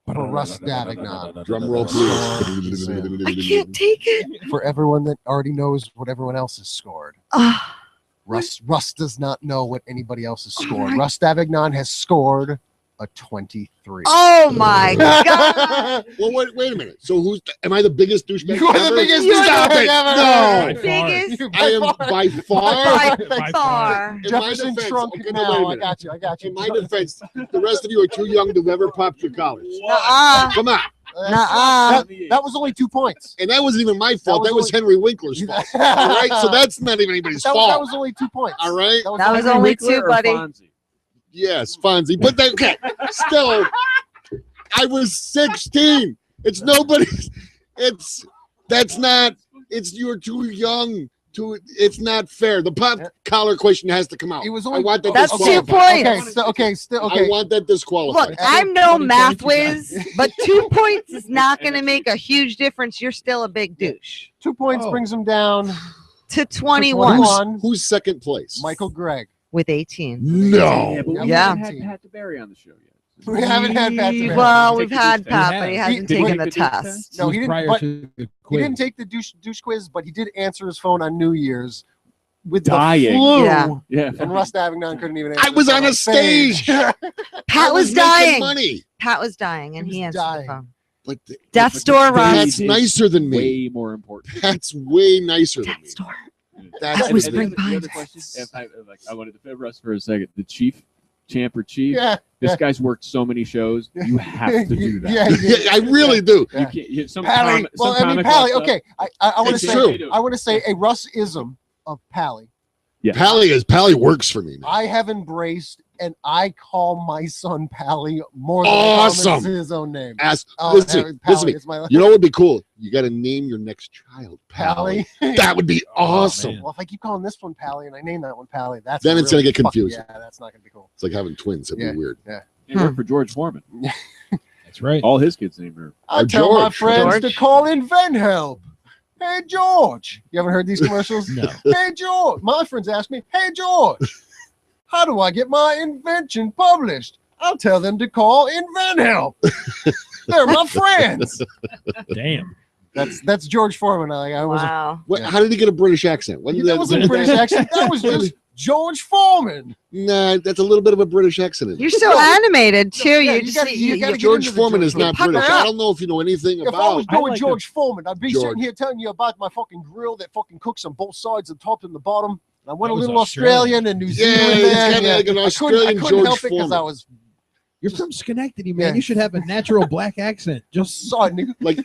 for Russ Davignon. Drum roll, I please. can't take it. For everyone that already knows what everyone else has scored, Ah, Russ does not know what anybody else has scored. right. Russ Davignon has scored a 23. oh my God. Well, wait a minute. So am I the biggest douchebag You are the ever? biggest Stop douchebag it. ever. No. By far. Biggest You- I am by far. by far. In my Jefferson defense- Trunk okay, no, now. wait a I minute. got you. In my defense, the rest of you are too young to have ever popped your collars. Nuh-uh. Come on. Nuh-uh. That was only 2 points. And that wasn't even my fault. was That was Henry Winkler's fault. All right. So that's not even anybody's that fault. was only 2 points. All right. That was only two, buddy. Yes, Fonzie. But that, okay. Still, I was 16. It's nobody's. You were too young. It's not fair. The pop collar question has to come out. It was I only, want that That's 2 disqualified. points. I want that disqualified. Look, I'm no 20 math points whiz, but 2 points is not going to make a huge difference. You're still a big douche. 2 points Oh. brings him down. To 21 Who's second place? Michael Gregg. with 18. No. but we Yeah. haven't had Pat DeBerry on the show yet. We haven't had Pat DeBerry. Well, we've Take the had douche Pat, test. but he He hasn't did taken take the the douche test. test? No, he didn't. Prior But to the he quiz. didn't take the douche quiz, but he did answer his phone on New Year's with the Dying. flu. Yeah. Yeah. And Russ Davignon couldn't even answer I was his phone on a stage. I Pat was making dying. money. Pat was dying, and He he was answered dying. the phone. But Death's door, Russ. That's nicer than me. Way more important. That's way nicer than me. Death's door. That's That was And spring the other behind question, us. if I wanted to fit Russ for a second. The champ or chief. Yeah. This yeah. guy's worked so many shows. You have to do that. Yeah, he did. Yeah, I really do. Yeah. You can't. Some Pally. com- Well, some I mean, comic Pally. stuff- Okay, I want It's to say. true. I want to say a Russ-ism of Pally. Yeah. Pally works for me. Man. I have embraced, and I call my son Pally more than Awesome. I call him his own name. Ask, Oh, listen Pally to me. is my You know what would be cool? You got to name your next child Pally. That would be awesome. man. Well, if I keep calling this one Pally and I name that one Pally, that's Then it's gonna really get confusing. Yeah, that's not gonna be cool. It's like having twins. It'd Yeah. be weird. It worked for George Foreman. That's right. All his kids named her. I Or tell my George. friends to George. call in Ven Help. Hey George, you haven't heard these commercials? No. Hey George, my friends ask me, hey George, how do I get my invention published? I'll tell them to call Invent Help. They're my friends. Damn. That's George Foreman. I was. Wow. How did he get a British accent? When did That wasn't a British accent. That was just George Foreman. Nah, that's a little bit of a British accent. You're so animated too. Yeah, you you just gotta- you gotta get George into the Foreman George is not Foreman. British. Pucker I up. don't know if you know anything If I about. was doing like George Foreman, I'd be George. sitting here telling you about my fucking grill that fucking cooks on both sides, the top and the bottom. And I went That a was little Australian and New Yeah, Zealand. he's there, kinda like an I Australian couldn't George help it because Foreman. I was You're from Schenectady, man. Yeah. You should have a natural black accent. Just saw it, nigga. like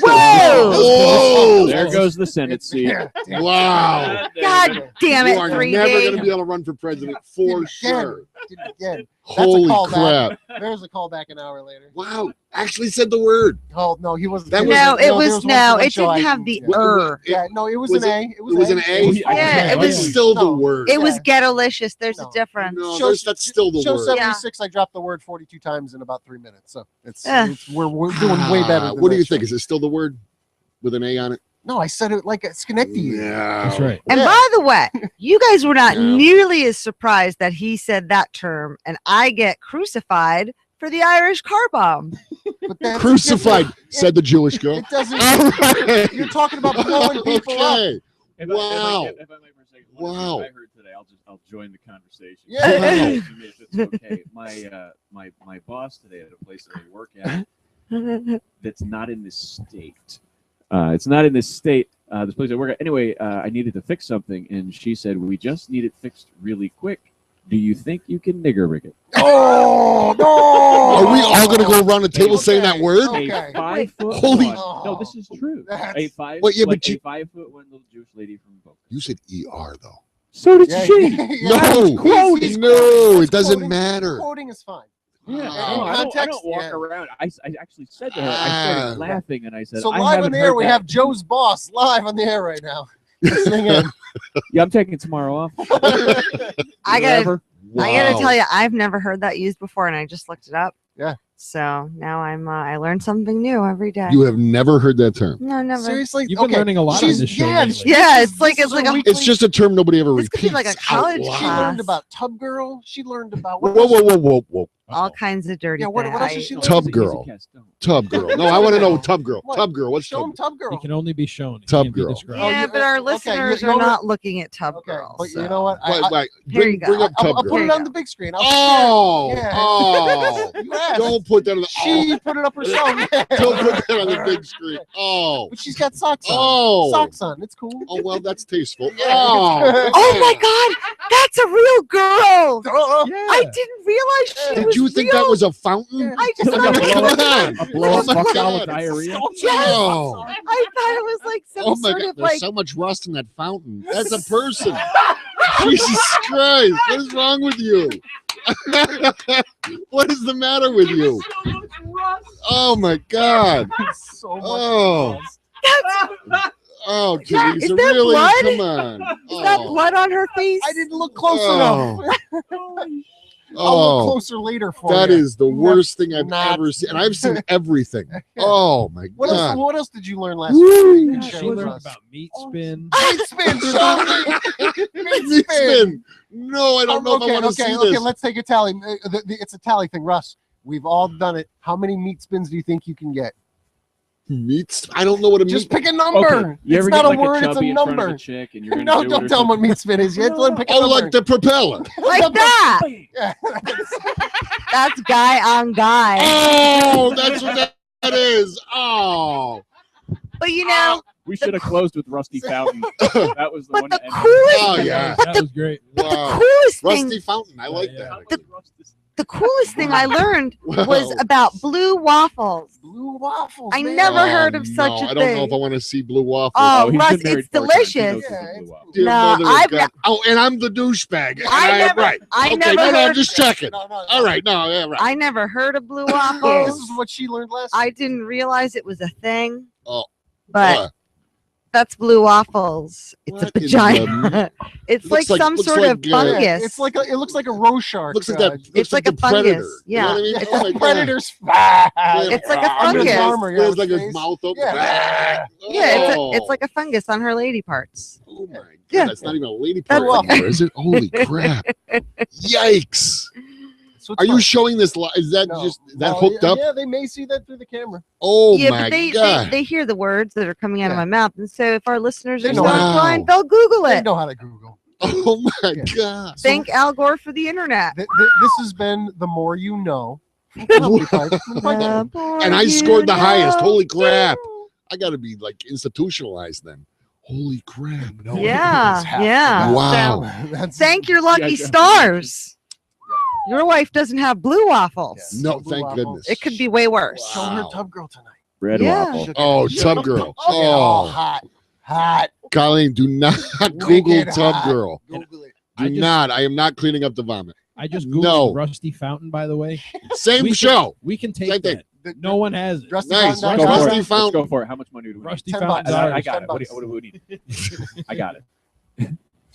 Whoa! Whoa! There goes the Senate seat. Yeah, damn. Wow. God damn You it, are 3D. never going to be able to run for president for Did it sure. Did it again. Holy callback. crap. There's a call back an hour later. Wow. Actually said the word. Oh no, he wasn't. That he was- No, wasn't- it there was one no. for one It show didn't I have the didn't- Yeah, Yeah, no, it was, Was an it- A. It was, It was A. an A? Yeah, it was- That's still the No. word. It was Yeah. ghetto-licious. There's a No. difference. No, Show- that's still the Show word. 76, I dropped the word 42 times in about 3 minutes. So Yeah. we're doing way better. Than What do that you think? show. Is it still the word with an A on it? No, I said it like a Schenectady. Yeah. that's right. And Yeah. by the way, you guys were not Yeah. nearly as surprised that he said that term, and I get crucified for the Irish car bomb. But that's Crucified, different- said the Jewish girl. It doesn't. All right. You're talking about blowing people up. Okay. If Wow. I might for a second, one of the Wow. things I heard today. I'll join the conversation. Yeah. If it's okay. My boss today at a place that I work at that's not in this state. It's not in this state. This place I work at. Anyway, I needed to fix something, and she said, "We just need it fixed really quick. Do you think you can nigger rig it?" Oh no! Are we all going to go around the table saying that word? Okay. A 5 foot Holy- one. No, this is true. That's- A 5. Well, yeah, like but you- a 5'1" little Jewish lady from Boca. You said ER, though. So did Yeah, she. yeah, No, he's quoting. no, He's it doesn't quoting. matter. Quoting is fine. Yeah, Oh. no, I Context, don't walk yeah. around. I actually said to her, I Ah. started laughing, and I said, So I live on haven't the air, heard we that. have Joe's boss live on the air right now. Listening in. Yeah, I'm taking tomorrow off. I gotta Whatever. I gotta Wow. tell you, I've never heard that used before, and I just looked it up. Yeah. So now I learn something new every day. You have never heard that term. No, never. Seriously, You've been okay. learning a lot on She's- this show yeah, lately. Yeah, this it's like is it's like a a weekly- It's just a term nobody ever This could repeats. be like a out college loud. She class. learned about Tub Girl. She learned about Whoa, whoa, whoa, whoa, whoa. all kinds of dirty Yeah, what things. else is she learning? Tub Easy girl. cast, don't. Tub girl. No, I want to know Tub girl. What? Tub girl. What's Show him Tub? Tub It Girl. can only be shown. It Tub can't be girl. described. Yeah, you- but our okay, listeners you are know not looking at Tub Okay, Girl. but so. you know what? Wait, Here you bring go. up Tub I'll girl. put it you on go. the big screen. Oh, Yeah. oh. You asked. Don't put that on the She put it up herself. Don't put that on the big screen. Oh. But she's got socks on. Oh. Socks on. It's cool. Oh, well, that's tasteful. Yeah. Oh. Oh my God, that's a real girl. Yeah. I didn't realize she Did was you think real. that was a fountain? I just Like thought a it was, Come blow- on. A blow Oh up my fuck God. out with diarrhea. Oh. I thought it was like some Oh my sort God, of there's like so much rust in that fountain. That's a person. Jesus Christ, what is wrong with you? What is the matter with you? Oh my God. So much. Oh, oh, Yeah, Teresa, is that really? blood? Come on. is that blood on her face? I didn't look close Oh. enough. I'll look Oh, closer later for that you. is the worst thing I've Not- ever seen. And I've seen everything. Oh my What else? God. What else did you learn last Woo. week? You can She share with learned us. about meat spin. Meat spin, show me. Meat Meat spin. spin. No, I don't know if I want to see okay. this. Let's take a tally. It's a tally thing, Russ. We've all done it. How many meat spins do you think you can get? Meat? I don't know what a Just meat. pick a number. Okay. You It's ever not get a like word. a It's chubby a in front of number. a chick and you're gonna No, do don't it or tell them what something? meat spin is yet. Let him pick a Oh, number. like the propeller. like that. Yeah. That's guy on guy. Oh, that's what that is. Oh. But you know, We should have closed with Rusty Fountain. That was the but one. the to end coolest, Oh, yeah. That was great. Wow. coolest thing, Rusty Fountain. I like Yeah, that. the coolest thing I learned was Wow. about blue waffles. Blue waffles. I man. never Oh, heard of such no, a I don't know thing. if I want to see blue waffles. Oh, he's Russ, been married it's 4 times. He delicious. knows Yeah, the blue it's- waffle. Dear No, mother of I've God. Oh, and I'm the douchebag. I never- Right. I Okay, never no, I'm heard- just checking. No, no, no. All right, no, yeah, right. I never heard of blue This waffles. is what she learned last. I didn't realize it was a thing. Oh, But that's blue waffles. It's What a in vagina. It's Looks like like- some looks sort like, of uh, fungus. It's like it looks like a rose shark. looks like that. It's Looks like the a fungus. predator. Yeah. You know what I mean? It's Oh a my God. predator's. It's like a Under his fungus. armor, Yeah, yeah, like his face. mouth open. Yeah. yeah, Oh. it's like a fungus on her lady parts. Oh my God, Yeah. that's not even a lady That's part like- anymore, is it? Holy crap! Yikes! So it's Are you fine. showing this? Is that No. just that Well, hooked up? Yeah, they may see that through the camera. Oh yeah, my but they, god! they hear the words that are coming out of Yeah. my mouth, and so if our listeners They are know so how to- inclined, Wow. they'll Google They it. know how to Google. Oh my Yeah. god! Thank Al Gore for the internet. This has been the more you know. Comedy Pipe. The more And I you scored the highest. know. Holy crap! I got to be like institutionalized then. Holy crap! No, Yeah, it's half yeah. the Wow. battle. That's Thank your lucky Yeah, stars. Your wife doesn't have blue waffles. Yeah. No, No blue thank waffles. goodness. It could be way worse. Show her Wow. Tub Girl tonight. Red Yeah. waffle. Oh, Tub Girl. Oh, Oh, hot. Colleen, do not Google Wicked Tub hot. Girl. Google it. Do not. I am not cleaning up the vomit. I just Googled No. Rusty Fountain, by the way. Same We can- show. We can take Same thing. that. No one has it. Rusty Nice. Fountain, Go for Rusty it. Let's Fountain. go for it. How much money do we need? Rusty $10 Fountain. I got it. $10. What do we need? I got it.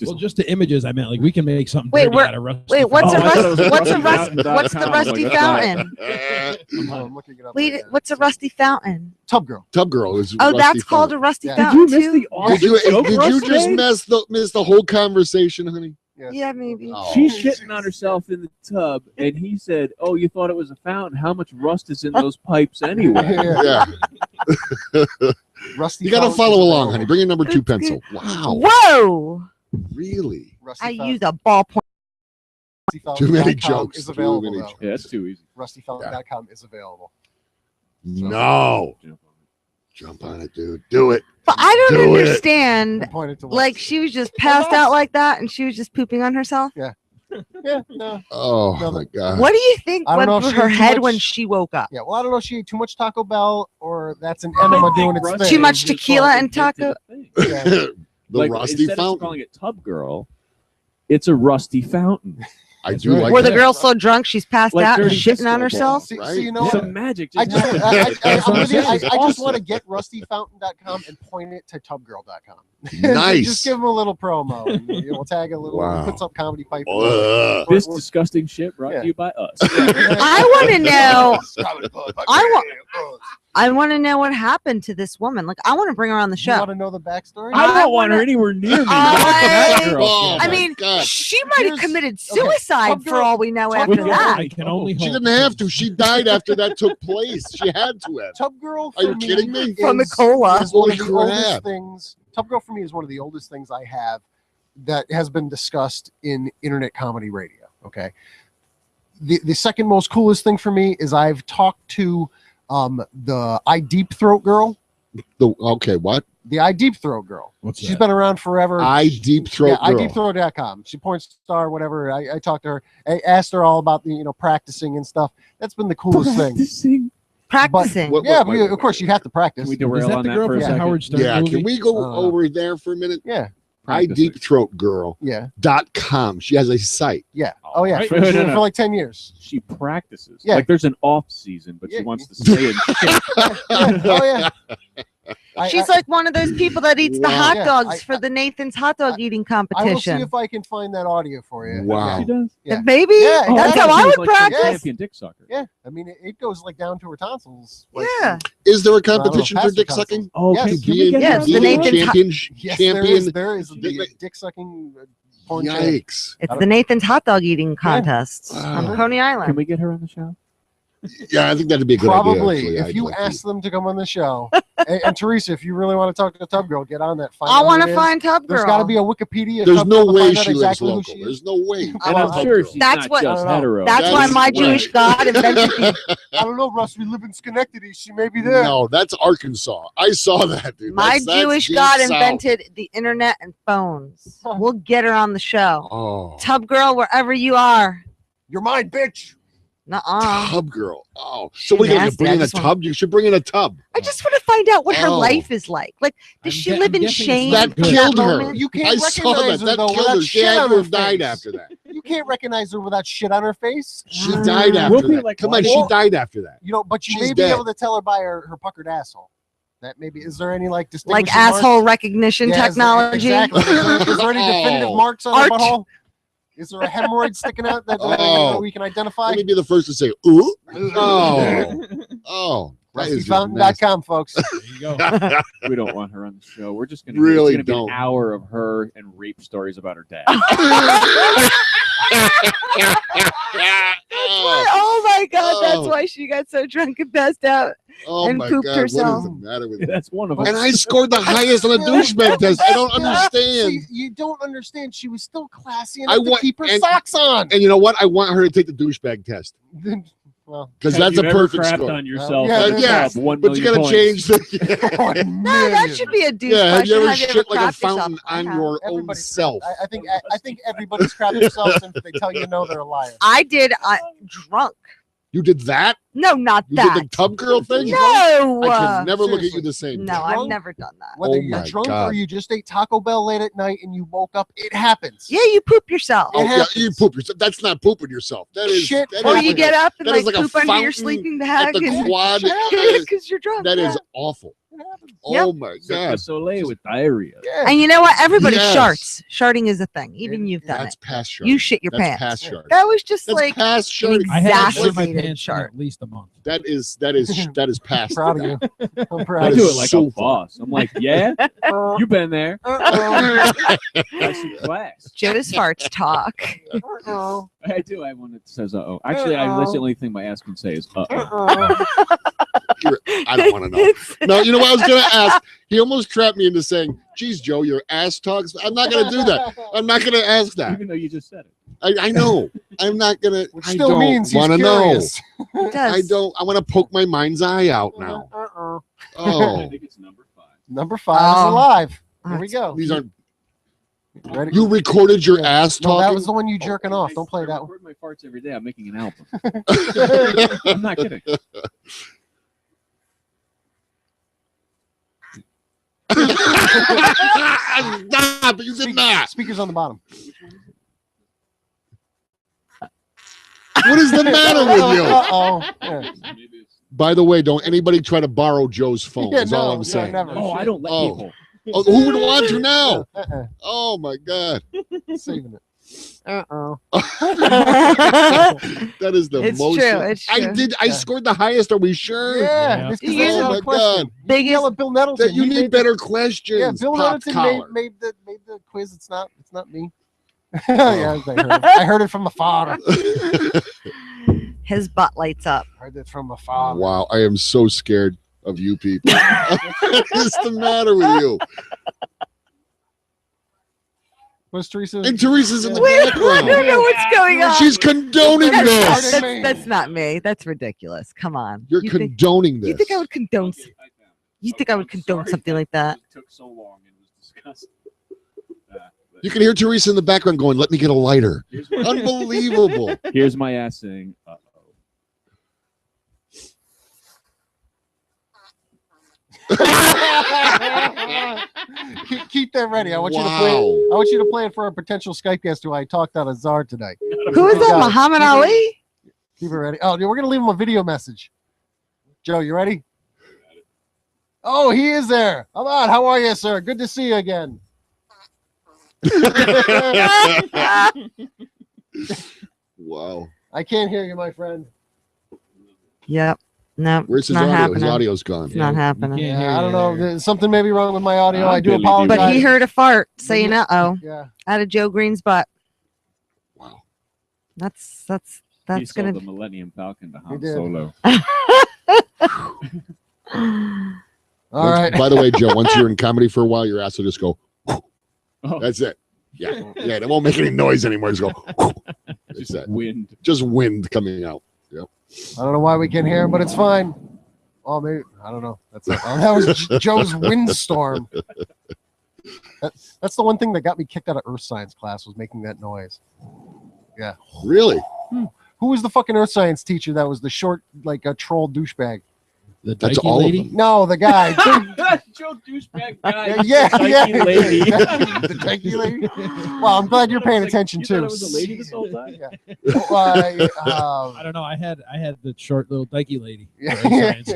Well, just the images. I meant like we can make something. Wait, dirty we're- out of Rusty Wait, what's Oh, a I thought it was rust? What's a rust? rustyfountain.com. What's the I'm like, rusty that's not it. fountain? I'm looking it up. Wait, right now. what's a rusty fountain? Tub Girl? Tub Girl is. Oh, Rusty that's called a Fountain. rusty Yeah. Did fountain you miss too. the Did awesome you, joke did Russ you just made? miss the whole conversation, honey? Yes. Yeah, maybe. Oh. She's shitting on herself in the tub, and he said, "Oh, you thought it was a fountain? How much rust is in those pipes anyway?" Yeah. Yeah. Rusty You got to Fountain follow is along, available. honey. Bring your number 2 That's pencil. Wow. Whoa! Really? Rusty I Fountain- use a ballpoint. Too many RustyFountain.com jokes. Is Too available, many though. jokes. Yeah, that's too easy. RustyFountain.com is available. No. Jump on it, dude. Do it. But I don't Do it. understand. Point it to Like Lex. she was just passed out like that, and she was just pooping on herself. Yeah, no. Oh, No, my God. What do you think I don't went know if through she her ate too head much- when she woke up? Yeah, well, I don't know if she ate too much Taco Bell or that's an enema doing its thing. Too much tequila and taco. Yeah. The Like, Rusty instead of Fountain. calling it Tub Girl, it's a rusty fountain. I do right. like Were the that. girl so drunk she's passed Like out and dirty shitting on disco herself? See, Right. so you know Some what? magic. I Just just, happened. I'm with you. I It's just awesome. want to get rustyfountain.com and point it to tubgirl.com. Nice. Just give them a little promo. And, we'll tag a little. Wow. Put some comedy pipe. Ugh. This disgusting shit brought Yeah. to you by us. I want to know. I want to know what happened to this woman. Like, I want to bring her on the You show. want to know the backstory? I I don't want her wanna- anywhere near me. I- That girl. Oh, I my mean, God. she might have Here's- committed okay, suicide Tub for Girl- all we know Tub after Girl- that. I can only She hope. didn't have to. She died after that took place. She had to have. Tub Girl. Are you for kidding me? From the is- cola. is one of Holy the oldest crap. things. Tub Girl for me is one of the oldest things I have that has been discussed in internet comedy radio. Okay. The second most coolest thing for me is I've talked to the I Deep Throat girl. Okay, what? The I Deep Throat girl. What's She's that? been around forever. I Deep Throat yeah, Girl. iDeepThroat.com. She points star, whatever. I talked to her. I asked her all about the practicing and stuff. That's been the coolest thing. Practicing. What- Yeah, wait, but of course you have to practice. Can we Is derail that on the that girl for from a the second? Howard Stern Yeah, movie? can we go Uh, over there for a minute? Yeah, I Deep Throat Girl yeah, .com. She has a site. yeah. Oh yeah, Right. for, No, no, no. for like 10 years. She practices. Yeah. Like there's an off season, but Yeah. she wants to stay in shape. Yeah, oh yeah. She's like one of those people that eats the Wow. hot Yeah, dogs I- for the Nathan's hot dog eating I will see competition. if I can find that audio for you. Wow. She does. Yeah. Maybe Yeah, Oh, that's yeah, how she I was would like some practice. champion dick sucker. Yeah, I mean it goes like down to her tonsils. Like, Yeah. Is there a don't know, competition for past dick the sucking? Oh, Yes. can we get Yeah, her it's on the the Nathan's show? champion. Yes, champion. there is the dick sucking porn channel. Yikes. It's the Nathan's hot dog eating contest on Wow. Coney Can Island. we get her on the show? Yeah, I think that'd be a good Probably, idea. if I'd you like to- ask them to come on the show, and Teresa, if you really want to talk to Tub Girl, get on that. Find I out who want it to is. find Tub There's Girl. got to be a Wikipedia. There's Tub no Girl to way find out she lives exactly who local. she is. There's no way. And Well, I'm I- sure she's That's not what- just I don't know. hetero. That's why That's my right. Jewish God invented the I don't know, Russ. We live in Schenectady. She may be there. No, that's Arkansas. I saw that, dude. my That's Jewish deep God south. invented the internet and phones. We'll get her on the show. Oh, Tub Girl, wherever you are. You're mine, bitch. Nuh-uh. tub girl. Oh, so we got to Nasty. bring I in a just want- tub. You should bring in a tub. I just want to find out what her Oh. life is like. Like, does I'm she gue- live I'm in guessing it's shame? not That from good. killed her. moment? You can't I saw recognize that. her That though killed without her. She shit had on to her have died face. after that. You can't recognize her without shit on her face. She died after We'll be that. like, Come why on, did- she died after that. You know, but you She's may be dead. able to tell her by her puckered asshole. That maybe is there any like Like distinguishing marks? asshole recognition Yeah, technology? Exactly. Is there any definitive Oh. marks on Art. the butthole? Is there a hemorrhoid sticking out that Oh. we can identify? Let me be the first to say, ooh. Oh. Oh. That is just RustyFountain.com, folks. There you go. We don't want her on the show. We're just gonna Really it's gonna don't. be an hour of her and rape stories about her dad. Oh my God, that's Oh. why she got so drunk and passed out. Oh and my pooped God, herself. what is the matter with you? That's one of them. And I scored the highest on the douchebag test. I don't understand. See, you don't understand. She was still classy I enough to want- keep her and- socks on. And you know what? I want her to take the douchebag test Well, because Have that's you a ever perfect crapped score. on yourself. Yeah, at the yeah, club? 1 But you million got to change points. the. No, that should be a douche Yeah, have you question. ever shit like a crapped yourself? fountain on I have. your own Everybody's self? I think everybody's crapped themselves, and if they tell you no, they're a liar. I did drunk. You did that? No, not You that. did the tub girl thing? No. I can never look at seriously. you the same. No, I've Drunk? never done that. Whether Oh you're my drunk God. or you just ate Taco Bell late at night and you woke up, it happens. Yeah, you poop yourself. Oh, It yeah, you happens. poop yourself. That's not pooping yourself. That is Shit. that Or is you like get a- up and that is like like a poop under your fountain sleeping at bag the quad. because you're drunk. That yeah. is awful. It happens. Oh my Cirque du God. Soleil with diarrhea. Yeah. And you know what? Everybody Yes. sharts. Sharting is a thing. Even you've done That's it. past shark. You shit your That's pants. past shark. That was just That's like past shark. I haven't shit my Exacerbated pants in chart. at least a month. That is past. Proud of you. I'm I proud of do you. it like so a boss. I'm like, yeah, you've been there. That's some class. Joe's farts talk. I do. I have one that says "uh-oh." Actually, I Uh-oh. the only thing my ass can say is "uh-oh." I don't want to know. No, you know what I was going to ask? He almost trapped me into saying, geez, Joe, your ass talks. I'm not going to do that. I'm not going to ask that. Even though you just said it. I know. I'm not going to. Which I still don't means he's want to know. curious. It does. I don't. I want to poke my mind's eye out now. I Oh, think it's number 5. Number 5 is alive. Here we go. these aren't. Ready? You recorded your ass No, that talking? was the one you jerking off. Don't play I that one. record my farts every day. I'm making an album. I'm not kidding. Stop! You did not. Speakers on the bottom. What is the matter with you? Uh-oh. Yeah. Maybe it's. By the way, don't anybody try to borrow Joe's phone. Yeah, Is all no, I'm yeah, saying. never. Oh, I don't let Oh. people. Oh, who would want to now? Uh-uh. Oh my God. Saving it. Uh-oh. That is the It's most. true. It's true. I Yeah. scored the highest. Are we sure? Yeah. Yeah. It's 'cause You that's Oh not my a question. God. Biggest Yell at Bill Nettleton. That you He need made better questions. Yeah, Bill Pop Nettleton collar. made the quiz. It's not me. Yeah, I heard it from the father. His butt lights up. Heard it from the father. Wow, I am so scared of you people. What is the matter with you? What's Teresa? And Teresa's in the Wait, I background. don't know what's going on. She's condoning that's, this. that's not me. That's ridiculous. Come on. You're You think, condoning this. you think I would condone? Okay, I found it. You think I would I'm condone sorry something like that? It took so long and was disgusting. You can hear Teresa in the background going, "Let me get a lighter." Here's my, Unbelievable. here's my ass saying, "Uh-oh." keep that ready. I want you to Wow. play. I want you to play it for a potential Skype guest who I talked on a czar tonight. Who is that? Got it. Muhammad Ali? Keep it ready. Oh, we're gonna leave him a video message. Joe, you ready? Oh, he is there. Come on. How are you, sir? Good to see you again. Wow. I can't hear you, my friend. Yep. No. Where's it's his not audio? happening. His audio's gone. It's not happening. can't Yeah, hear I don't you know. there. There's something maybe wrong with my audio. I'm I do Billy apologize. But he heard a fart saying "uh-oh" Yeah. out of Joe Green's butt. Wow. That's He sold gonna. the Millennium Falcon to He Han did. Solo. All right. By the way, Joe, once you're in comedy for a while, your ass will just go. Oh, That's it. Yeah. Yeah. It won't make any noise anymore. Just go. That's just that. wind. Just wind coming out. I don't know why we can't hear him, but it's fine. Oh, maybe I don't know. That was Joe's windstorm. That's the one thing that got me kicked out of earth science class was making that noise. Really? Who was the fucking earth science teacher that was the short, like a troll douchebag? The That's dykey all of lady. them. No, the guy. Joe douchebag guy. yeah. Psyche lady. The tanky lady. Well, I'm glad you're paying attention You too. thought it was a lady this whole time? Yeah. I don't know. I had the short little dykey lady. for Yeah. science.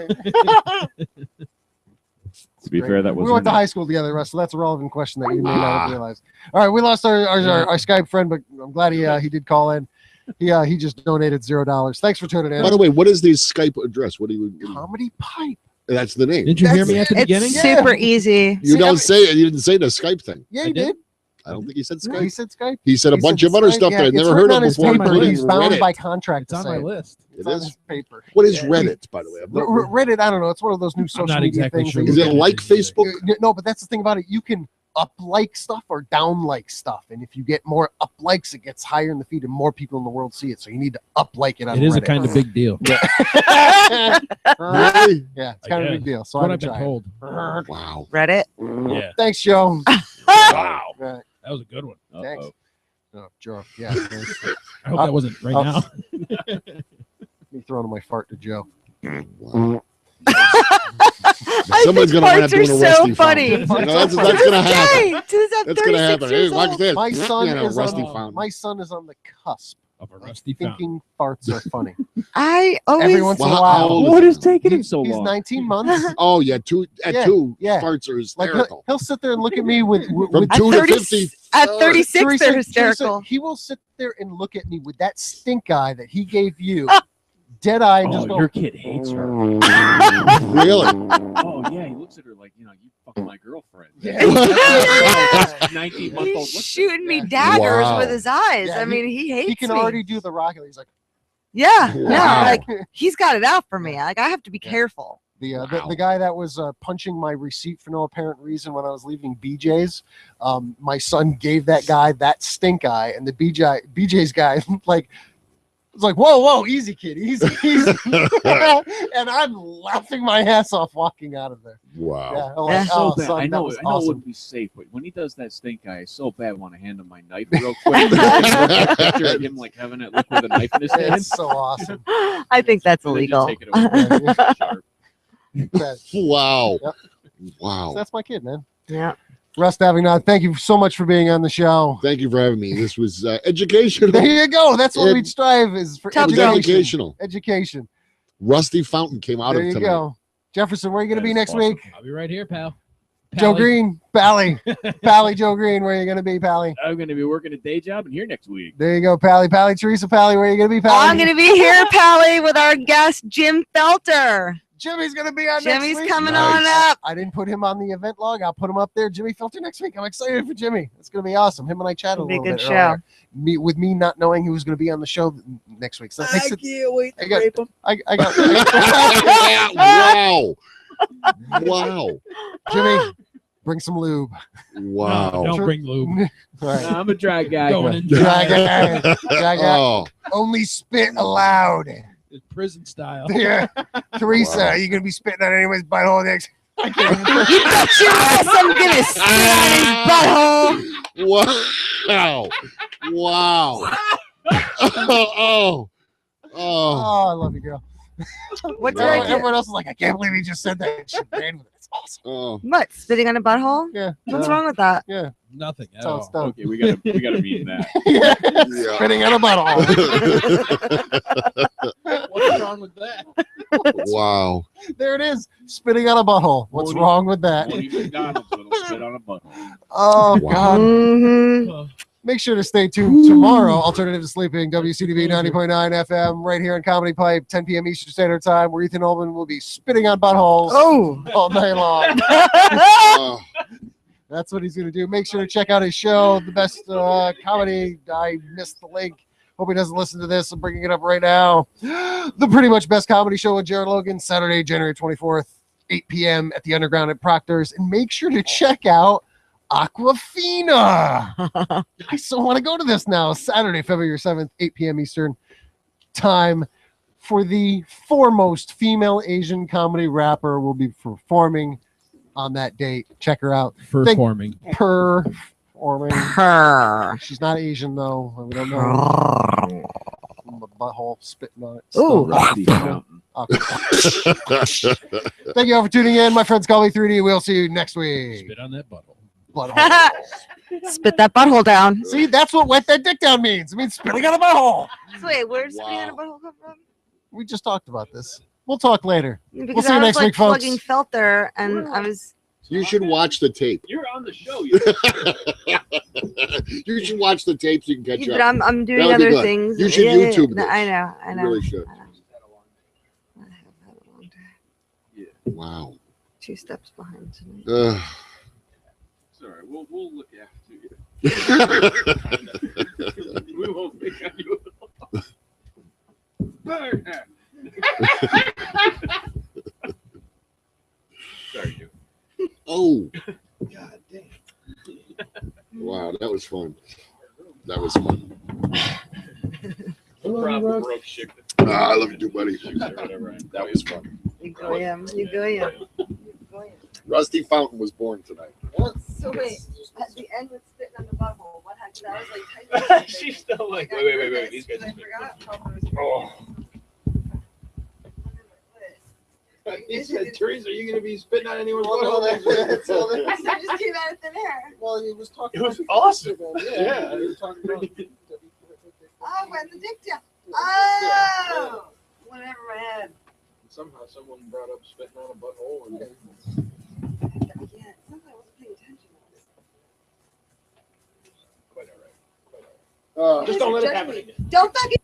To be fair, that was we went to high school together, Russ, so that's a relevant question that you may not have realized. All right, we lost our Skype friend, but I'm glad he did call in. He just donated $0. Thanks for tuning in. By the way, what is the Skype address? What do you? Comedy Pipe. That's the name. Did you hear me at the It's beginning? super easy. You don't say it. You didn't say the Skype thing. Yeah, I he did. I don't think he said He Skype. said Skype. He said a He bunch said of other Skype. stuff that I'd it's never heard written of on his before. paper. including He's bound Reddit. by contract It's to on say my it. list. It It's on is. his paper. What is Yeah. Reddit, by the way? I've never- Reddit, I don't know. It's one of those new social not media exactly things. sure that Is you it can- like Facebook? No, but that's the thing about it. You can up like stuff or down like stuff, and if you get more up likes, it gets higher in the feed, and more people in the world see it. So you need to up like it on It is Reddit. a kind of big deal. Really? Yeah, it's I kind of a big guess. deal. So What I'm I've been trying. told. Wow. Reddit. Yeah. Thanks, Joe. Wow. Right. That was a good one. Thanks. Uh-oh. Oh, Joe. Yeah. I hope that wasn't right now. Me throwing my fart to Joe. Wow. I Someone's think gonna wind up farts are doing a so Rusty funny. fountain. That's gonna happen. Hey, dude's at That's gonna 36 happen. Hey, years watch old. this. My son You know, is Rusty on, fountain. my son is on the cusp Of a of rusty fountain. thinking farts are funny. I always. Every once in a Well, how while. old What is he? taking him so He's long? 19 months. Oh yeah, two Yeah, yeah. farts are Like hysterical. he'll sit there and look at me with From At 2 to 30 50. At 36, Teresa, they're Teresa, hysterical. he will sit there and look at me with that stink eye that he gave you, dead eye, and Oh, just go, your kid hates her. Really? Oh yeah, he looks at her like, you fucking my girlfriend. Yeah. 19-month-old. He's shooting me Yeah. daggers Wow. with his eyes. Yeah, I mean, he hates he can me. already do the rocket. He's like Yeah, Wow. yeah. Like he's got it out for me. Like I have to be Yeah. careful. the guy that was punching my receipt for no apparent reason when I was leaving BJ's. My son gave that guy that stink eye, and the BJ's guy like. It's like, whoa, easy, kid, easy. And I'm laughing my ass off walking out of there. Wow. Yeah, I'm Yeah. like, So oh, bad. son, I know that was it awesome. would be safe, but when he does that stink eye, it's so bad I want to hand him my knife real quick. I picture of him like having it look with a knife in his hand. It's so awesome. I think that's And then illegal. just take it away. Sharp. But Wow. Yep. Wow. that's my kid, man. Yeah. Russ Davignon, thank you so much for being on the show. Thank you for having me. This was educational. There you go. That's what It- we strive is for Tell It was Joe. educational. Education. Rusty Fountain came out There of you tonight. go. Jefferson, where are you going to That be is next awesome. week? I'll be right here, pal. Joe Pally. Green, Pally. Pally, Joe Green, where are you going to be, Pally? I'm going to be working a day job and here next week. There you go, Pally. Pally, Teresa, Pally, where are you going to be, Pally? I'm going to be here, Pally, with our guest, Jim Felter. Jimmy's going to be on Jimmy's next week. coming Nice. on up. I didn't put him on the event log. I'll put him up there. Jimmy Filter next week. I'm excited for Jimmy. It's going to be awesome. Him and I chatted a It'll be a little good bit show. earlier. With me not knowing who was going to be on the show next week. So that makes it, can't wait I got- rape him. I got Wow. Wow. Jimmy, bring some lube. Wow. No, don't bring lube. All right. I'm a dry guy. Going in Drag dry. it. Drag it. Oh, Only spit allowed. It's prison style. Yeah. Teresa, Wow. are you going to be spitting on anyone's butthole next? You bet your ass I'm going to spit on his butthole. wow. Wow. Oh. Oh. Oh, I love you, girl. What's Right. your Everyone, idea? everyone else is like, I can't believe he just said that. She ran with it. It's awesome. Oh. What? Spitting on a butthole? Yeah. What's wrong with that? Yeah. Nothing at That's how it's all. done. Okay, we gotta meet in that. Yeah. Yeah. Spitting on a butthole. What's wrong with that? Wow. There it is. Spitting on a butthole. What's Morty- wrong with that? Morty McDonald's little spit on a butthole. Oh, Wow. God. Mhm. Make sure to stay tuned tomorrow. Alternative to Sleeping, WCDB 90.9 FM, right here on Comedy Pipe, 10 p.m. Eastern Standard Time, where Ethan Olman will be spitting on buttholes Oh. all day long. Oh. That's what he's going to do. Make sure to check out his show, The Best Comedy. I missed the link. Hope he doesn't listen to this. I'm bringing it up right now. The Pretty Much Best Comedy Show with Jared Logan, Saturday, January 24th, 8 p.m. at the Underground at Proctor's. And make sure to check out Aquafina. I so want to go to this now. Saturday, February 7th, 8 p.m. Eastern Time. For the foremost female Asian comedy rapper will be performing on that date. Check her out. Performing. Performing. Purr. She's not Asian though. We don't know. From the butthole spitting on it. Ooh. Rusty Fountain. Thank you all for tuning in. My friends call me 3D. We'll see you next week. Spit on that butthole. Butthole. Spit that butthole down. See, that's what wet that dick down means. It means spitting on a butthole. So wait, where's spitting on a Wow. butthole come from? We just talked about this. We'll talk later. Because see you I was next like week, folks. plugging Felter, and I was. You should watch the tape. You're on the show. You should watch the tapes. You can catch But up. I'm doing That would be other good. things. You should Yeah, YouTube no, this. I know. I You know. really should. I know. I have had a long day. Wow. 2 steps behind tonight. Sorry, we'll look after you. We won't pick on you at all. Burn her. Sorry, you. Oh, God damn. wow. That was fun. That was fun. Proper broke shit. I love you too, buddy. Whatever. That was fun. You go, yeah. You go, yeah. Rusty Fountain was born tonight. So wait, at the end with spitting on the butthole, what happened? That was like She's still like, wait. These guys I are forgot. Oh. He said, Teresa, are you going to be spitting on anyone's Well, butthole? that's all that- I said, it just came out of thin air. Well, he was talking. It was about awesome. Yeah, he was talking about. Oh, when the dick down. Oh, whatever my head. Somehow someone brought up spitting on a butthole. And Yeah, something I wasn't paying attention. quite all right. Uh, Just don't let it Judge happen me. again. Don't fucking